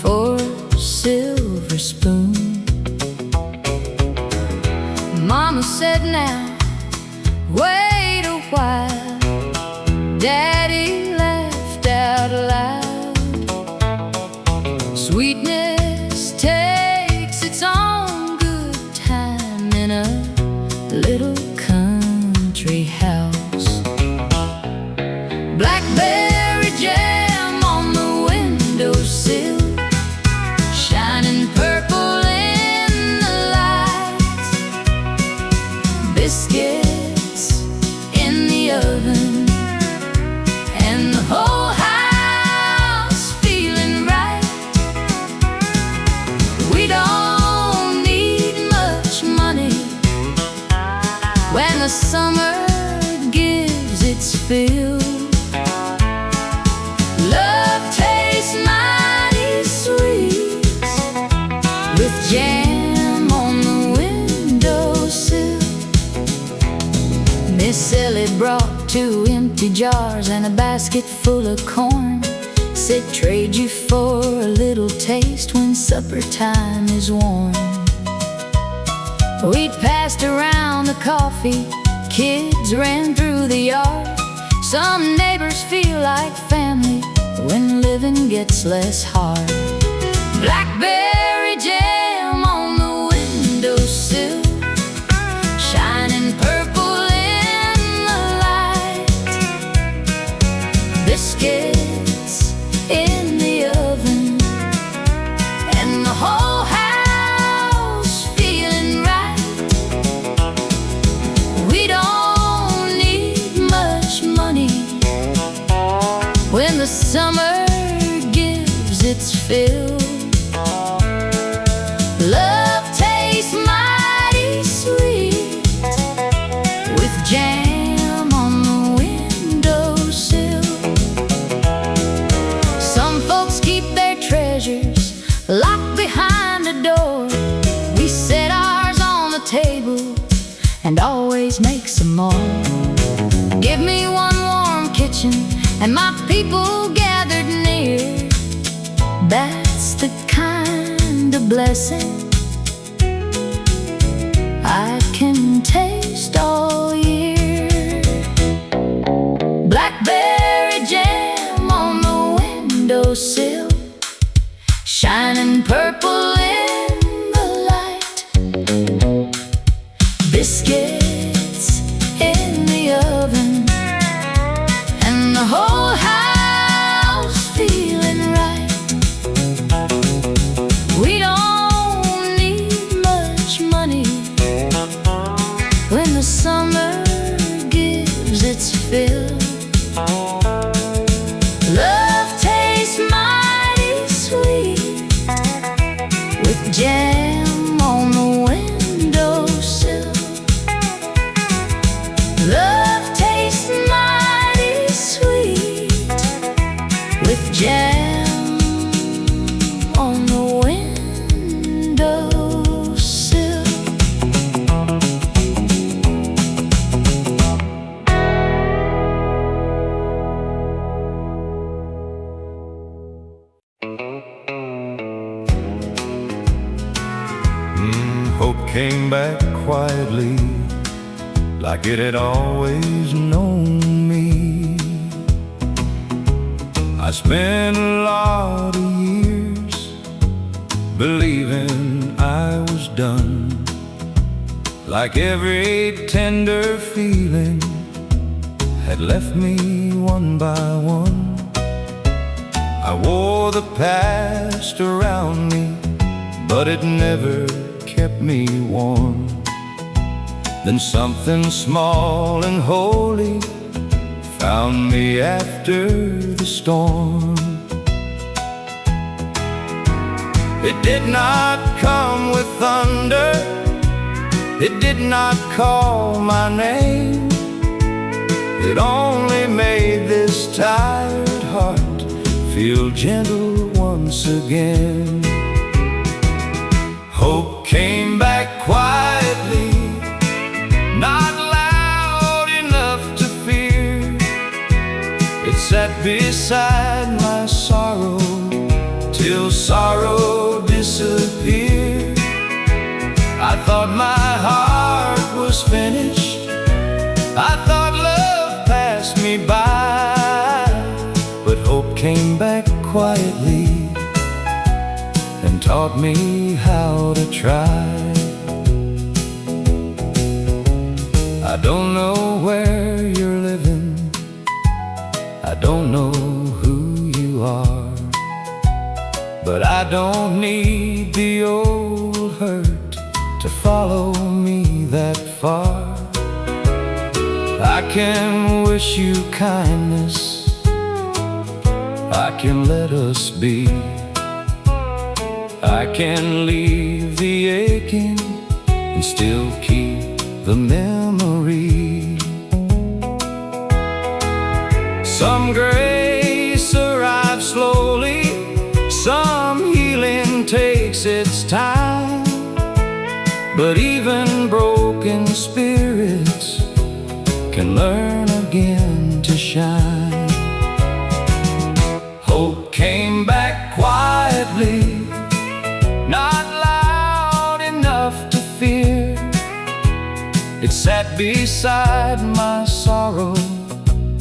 for a silver spoon. Mama said, now wait a while. Daddy laughed out loud. Sweetness takes its own good time in a little country house. Blackberry jam on the windowsill, shining purple in the lights. Biscuits in the oven, and the whole house feeling right. We don't need much money when the summer gives its fill. Love tastes mighty sweet with jam on the windowsill. Miss Ellie brought 2 empty jars and a basket full of corn. Said trade you for a little taste when supper time is warm. We passed around the coffee, kids ran through the yard. Some neighbors feel like family when living gets less hard. Blackberry jam on the windowsill, shining purple in the light. Biscuits in the oven, and the whole house feeling right. We don't need much money when the summer gives its fill. Love tastes mighty sweet with jam on the windowsill. Some folks keep their treasures locked behind a door. We set ours on the table and always make some more. Give me one warm kitchen and my people gathered near. That's the kind of blessing I can taste all year. Blackberry jam on the windowsill, shining purple in the light. Biscuits in the oven, jam on the windowsill. Hope came back quietly, like it had always known me. I spent a lot of years believing I was done, like every tender feeling had left me one by one. I wore the past around me, but it never kept me warm. Then something small and holy found me after the storm. It did not come with thunder, it did not call my name. It only made this tired heart feel gentle once again. Hope came back quietly, not loud enough to fear. It sat beside my sorrow till sorrow disappeared. I thought my heart was finished, I thought love passed me by. But hope came back quietly and taught me how to try. I don't know where you're living, I don't know who you are, but I don't need the old hurt to follow me that far. I can wish you kindness, I can let us be, I can leave the aching and still keep the memory. Some grace arrives slowly, some healing takes its time, but even broken spirits can learn again to shine. Hope came back quietly, not loud enough to fear. It sat beside my sorrow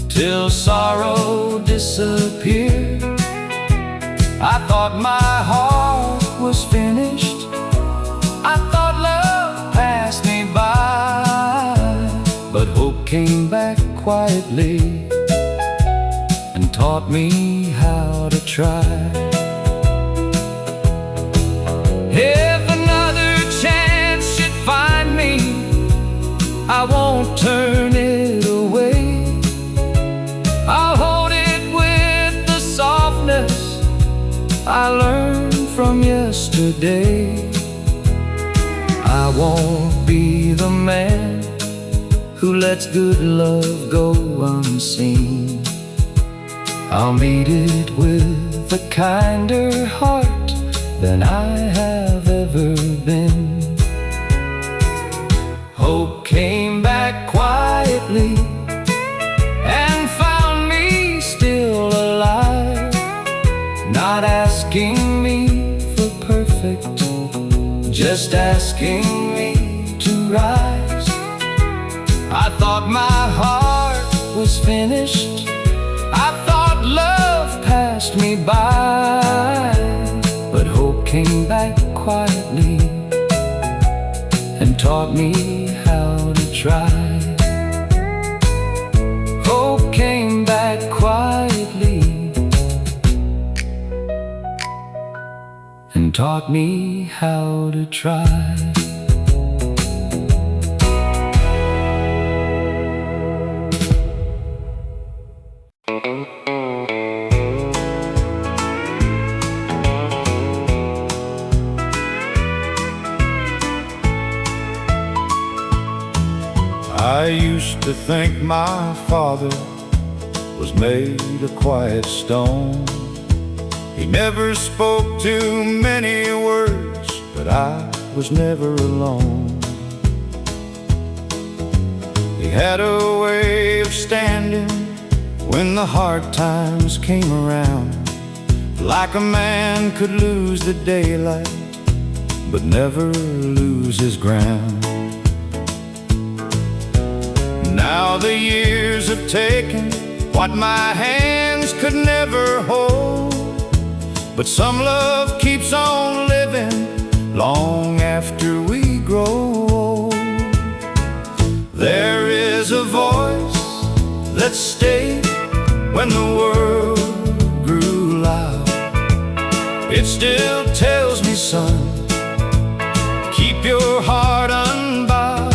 till sorrow disappeared. I thought my heart was finished, I thought love passed me by. But hope came back quietly and taught me how to try. If another chance should find me, I won't turn it away. I'll hold it with the softness I learned from yesterday. I won't be the man who lets good love go unseen. I'll meet it with a kinder heart than I have ever been. Hope came back quietly and found me still alive, not asking me for perfect, just asking me to rise. I thought my heart was finished, I thought love passed me by. But hope came back quietly and taught me how to try. Hope came back quietly and taught me how to try. I used to think my father was made of quiet stone. He never spoke too many words, but I was never alone. He had a way of standing when the hard times came around, like a man could lose the daylight but never lose his ground. Now the years have taken what my hands could never hold, but some love keeps on living long after we grow old. There is a voice that stayed when the world grew loud. It still tells me, son, keep your heart unbowed.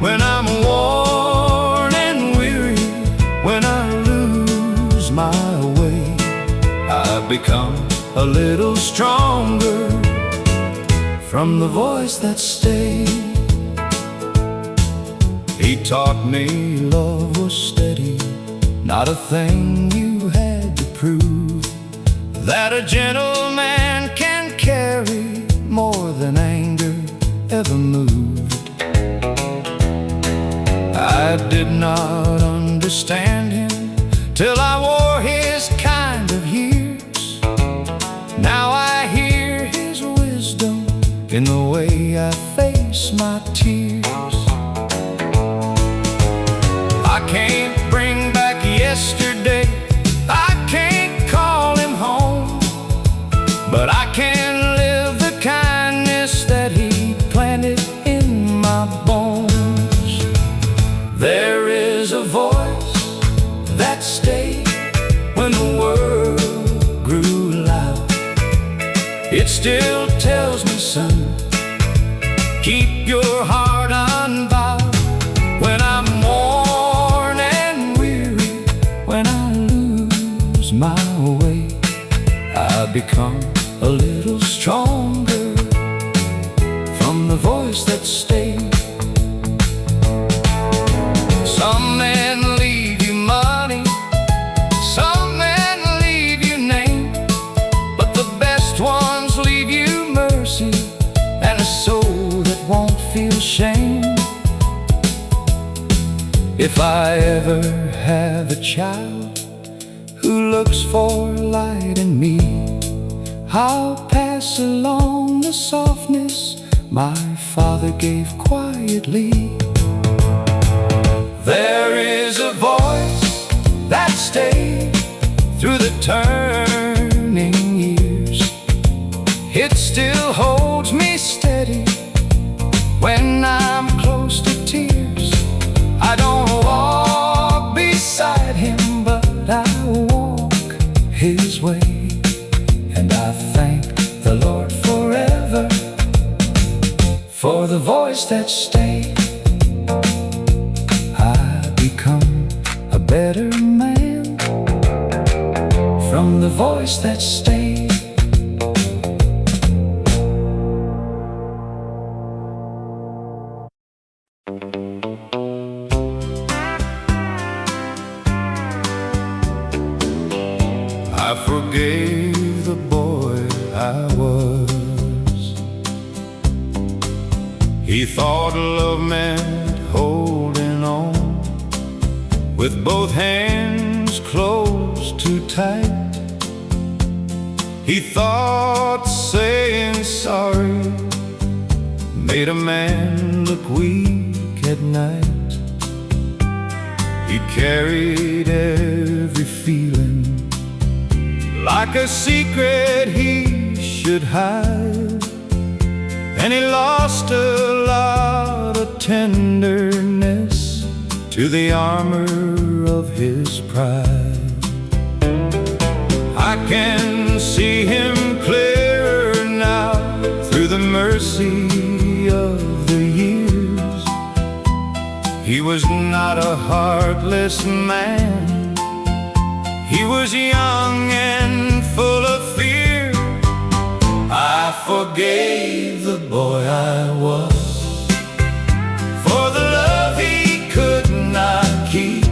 When I'm worn and weary, when I lose my way, I become a little stronger from the voice that stayed. He taught me love was steady, not a thing you had to prove, that a gentleman can carry more than anger ever moved. I did not understand him till I wore his kind of years. Now I hear his wisdom in the way I face my tears. I can't bring back yesterday, I can't call him home, but I can live the kindness that he planted in my bones. There is a voice that stayed when the world grew loud. It still tells me, son, keep your heart unbowed. When I'm worn and weary, when I lose my way, I become a little stronger from the voice that stayed. Some men leave you money, some men leave you name, but the best ones leave you mercy and a soul that won't feel shame. If I ever have a child who looks for light in me, I'll pass along the softness my father gave quietly. There is a voice that stayed through the turning years. It still holds me steady when I'm close to tears. I don't walk beside him, but I walk his way, and I thank the Lord forever for the voice that stayed. I become a better man from the voice that stayed. I forgave the boy I was. He thought love meant holding on with both hands closed too tight. He thought saying sorry made a man look weak at night. He carried every feeling like a secret he should hide, and he lost a lot of tenderness to the armor of his pride. I can see him clearer now through the mercy of the years. He was not a heartless man. He was young and full of fear. I forgave the boy I was for the love he could not keep,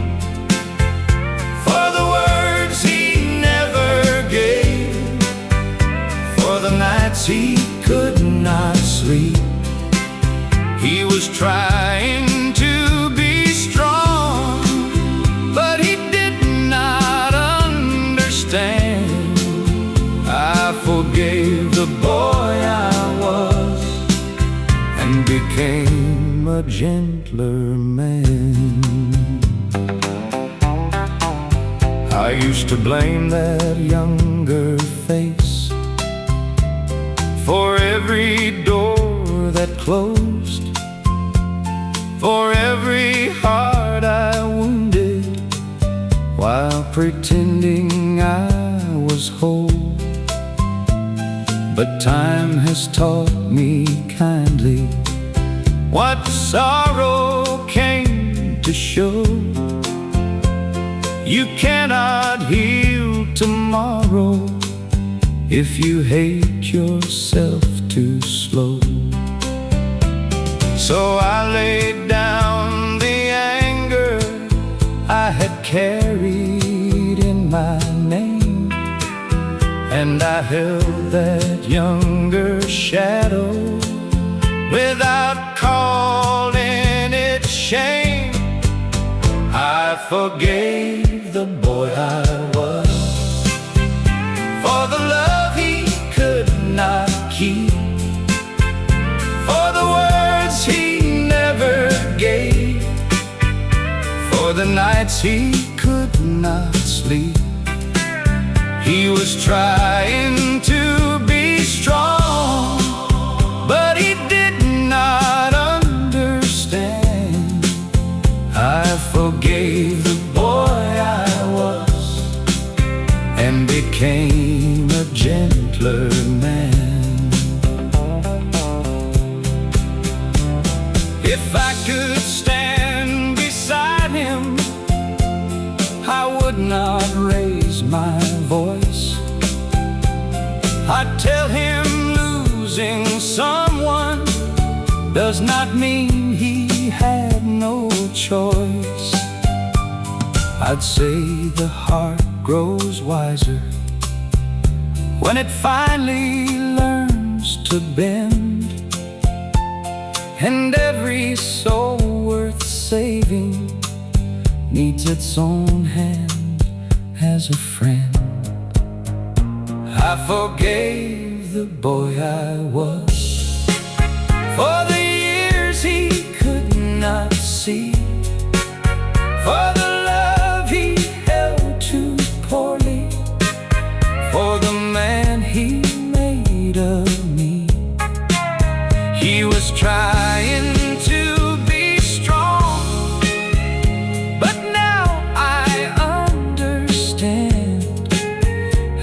for the words he never gave, he could not sleep. He was trying to be strong, but he did not understand. I forgave the boy I was and became a gentler man. I used to blame that younger face for every door that closed, for every heart I wounded, while pretending I was whole. But time has taught me kindly what sorrow came to show. You cannot heal tomorrow if you hate yourself too slow. So I laid down the anger I had carried in my name, and I held that younger shadow without calling it shame. I forgave the boy I was for the love he could not keep, for the words he never gave, for the nights he could not sleep. He was trying to be strong, but he did not understand. I forgave the boy I was and became a gentler man. If I could stand beside him, I would not raise my voice. I'd tell him losing someone does not mean he had no choice. I'd say the heart grows wiser when it finally learns to bend, and every soul worth saving needs its own hand as a friend. I forgave the boy I was for the years he could not see, for the love he held too poorly, for the man he made of me. He was trying to be strong, but now I understand.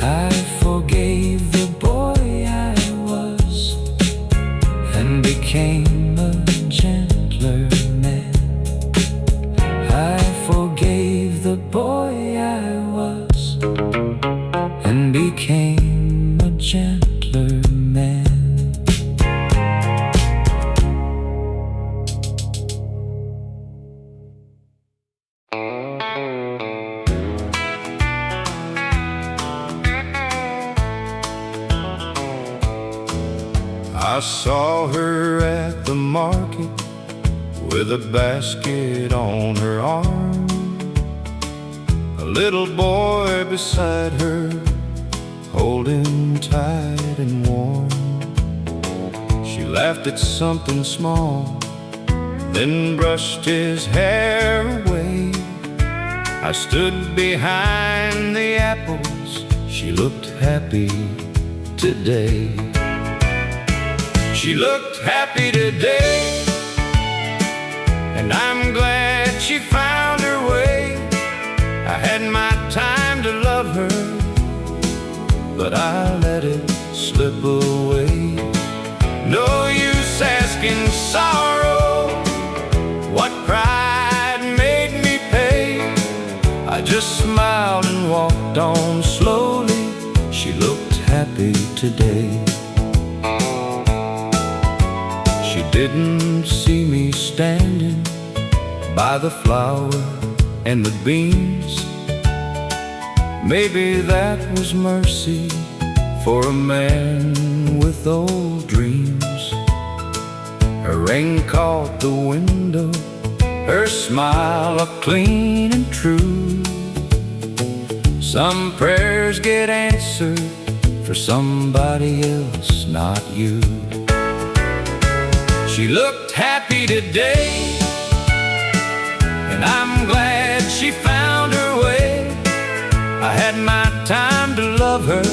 I forgave the boy I was and became a gentler man. I forgave the boy I was and became a gentler man. I saw her at the market with a basket on her arm, a little boy beside her holding tight and warm. She laughed at something small, then brushed his hair away. I stood behind the apples, she looked happy today. She looked happy today, and I'm glad she found her way. I had my time to love her, but I let it slip away. No use asking sorrow what pride made me pay. I just smiled and walked on slowly. She looked happy today. She didn't see me standing by the flour and the beans. Maybe that was mercy for a man with with old dreams. Her ring caught the window, her smile up clean and true. Some prayers get answered for somebody else, not you. She looked happy today, and I'm glad she found her way. I had my time to love her,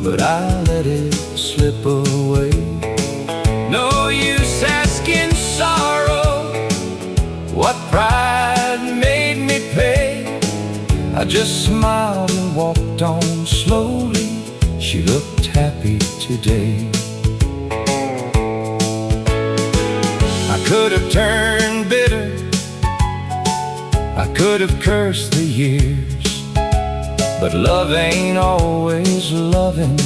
but I let it slip away. No use asking sorrow what pride made me pay. I just smiled and walked on slowly. She looked happy today. I could have turned bitter, I could have cursed the years, but love ain't always loving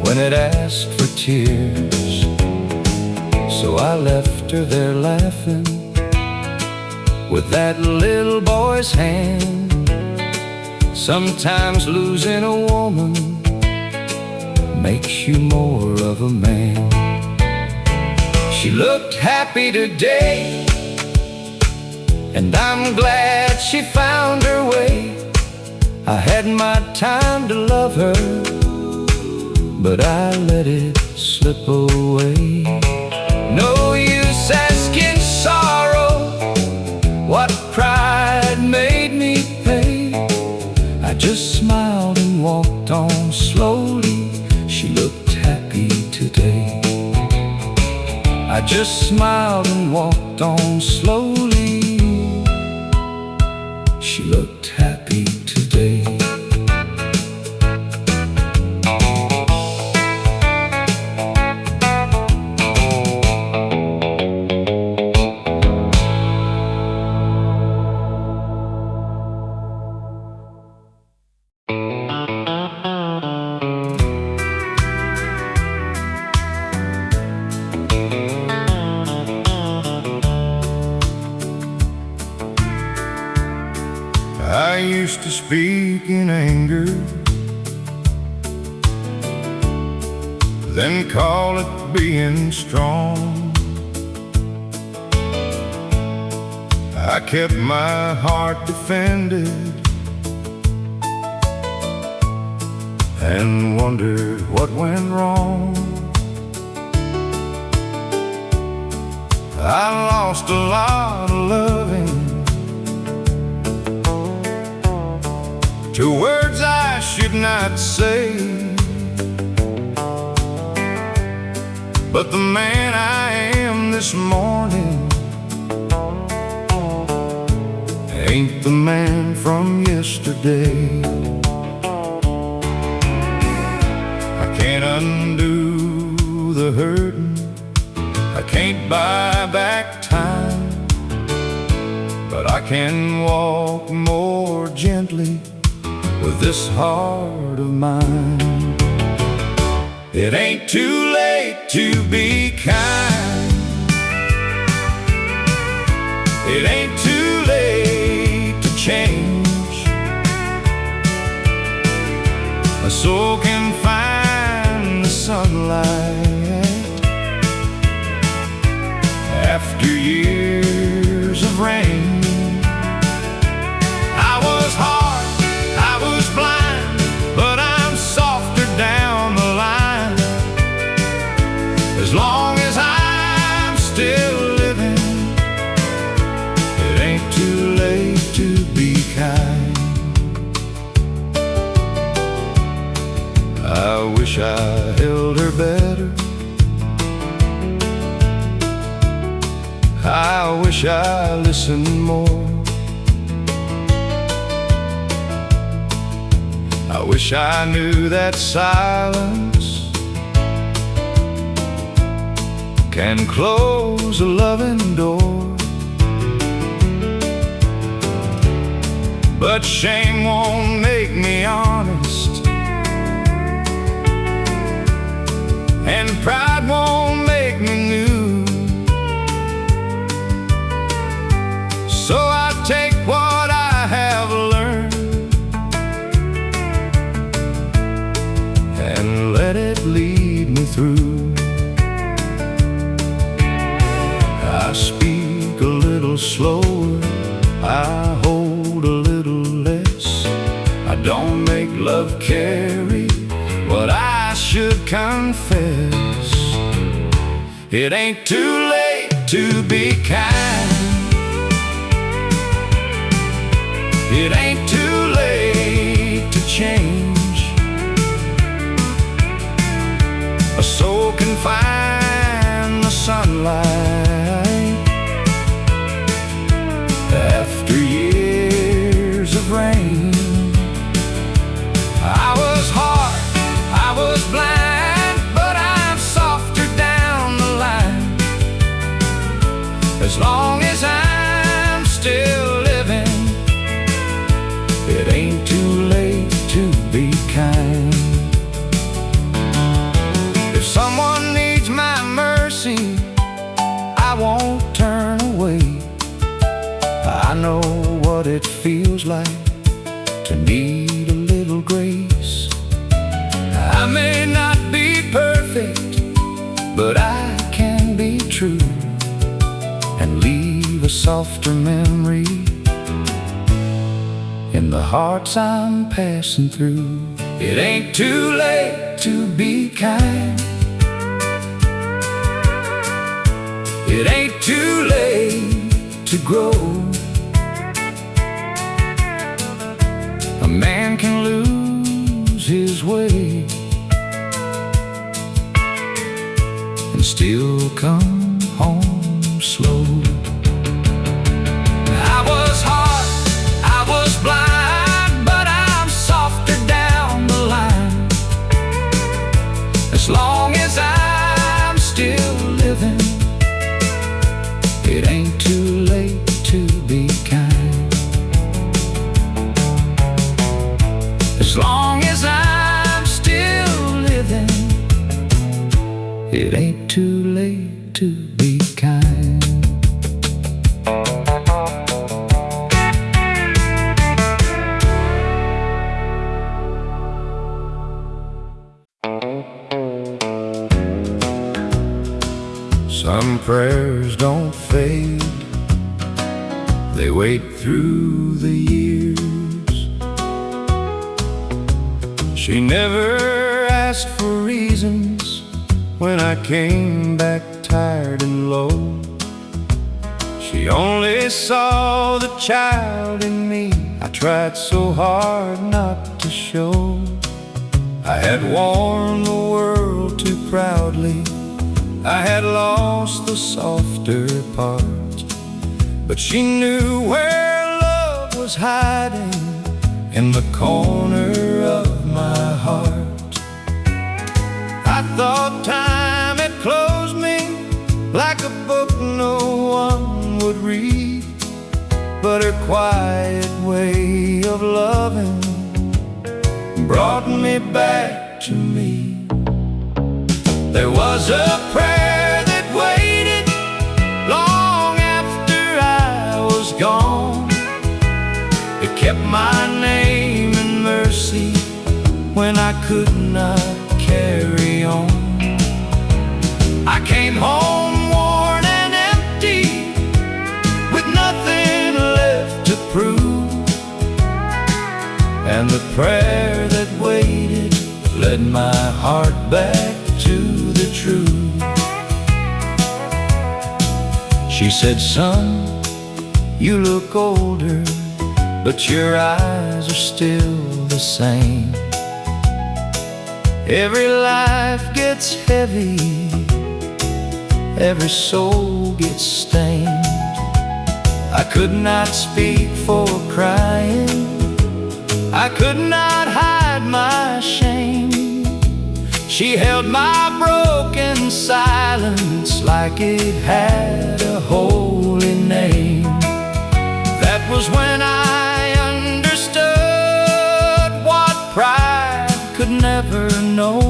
when it asks for tears. So I left her there laughing with that little boy's hand. Sometimes losing a woman makes you more of a man. She looked happy today, and I'm glad she found her way. I had my time to love her, but I let it slip away. No use asking sorrow what pride made me pay. I just smiled and walked on slowly. She looked happy today. I just smiled and walked on slowly. She looked happy today. I used to speak in anger, then call it being strong. I kept my heart defended and wondered what went wrong. I lost a lot of loving to words I should not say, but the man I am this morning ain't the man from yesterday. I can't undo the hurting, I can't buy back time, but I can walk more gently with this heart of mine. It ain't too late to be kind. It ain't too late to change. A soul can find the sunlight after years of rain. I was hard, I was blind, but I'm softer down the line. As long as I'm still living, it ain't too late to be kind. I wish I held her better, I wish I listened more. I wish I knew that silence can close a loving door. But shame won't make me honest, and pride won't make me new. So I take what I have learned and through. I speak a little slower, I hold a little less. I don't make love carry what I should confess. It ain't too late to be kind. It ain't too late to change. A soul can find the sunlight after years of rain. I was hard, I was blind, but I'm softer down the line. As long as I'm still living, it ain't too late to be kind. If someone needs my mercy, I won't turn away. I know what it feels like to need a little grace. I may not be perfect, but I can be true and leave a softer memory in the hearts I'm passing through. It ain't too late to be kind. It ain't too late to grow. A man can lose his way and still come home slow. I was hard, I was blind, but I'm softer down the line. As long as I'm still living, it ain't too late to be kind. As long as I'm still living, it ain't too late to be kind. Some prayers don't fade, they wait through the years. She never asked for reasons when I came back tired and low. She only saw the child in me I tried so hard not to show. I had worn the world too proudly, I had lost the softer parts, but she knew where love was hiding in the corner of my heart. I thought time had closed me like a book no one would read, but her quiet way of loving brought me back to me. There was a prayer that waited long after I was gone. It kept my name in mercy when I could not carry on. I came home worn and empty, with nothing left to prove, and the prayer that waited led my heart back to the truth. She said, son, you look older, but your eyes are still the same. Every life gets heavy, every soul gets stained. I could not speak for crying, I could not hide my shame. She held my broken silence like it had a holy name. That was when I understood what pride could never know.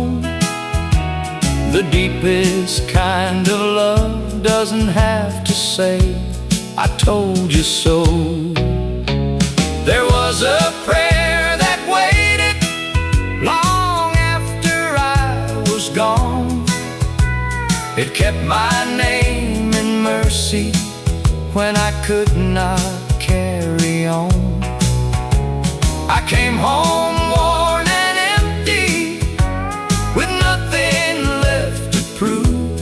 The deepest kind of love doesn't have to say, I told you so. There was a prayer that waited long after I was gone. It kept my name in mercy when I could not carry on. I came home worn and empty, with nothing left to prove.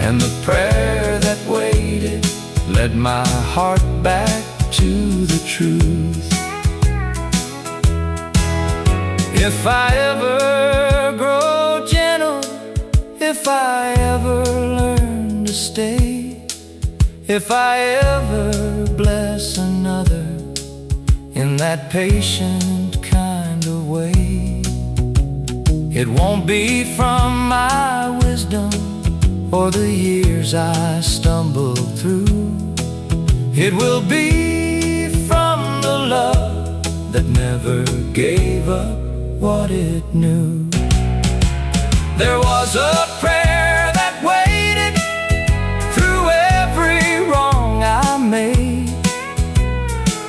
And the prayer that waited led my heart back to the truth. If I ever grow gentle, if I ever learn to stay, if I ever bless another in that patient kind of way, it won't be from my wisdom or the years I stumbled through. It will be from the love that never gave up what it knew. There was a prayer that waited through every wrong I made.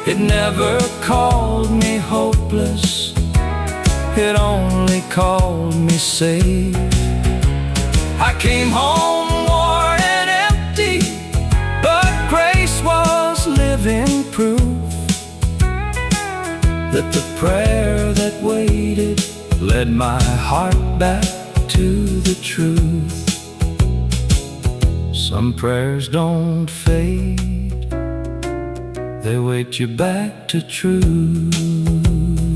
It never called me hopeless, it only called me safe. I came home worn and empty, but grace was living proof that the prayer that waited led my heart back to the truth. Some prayers don't fade, they wait you back to truth.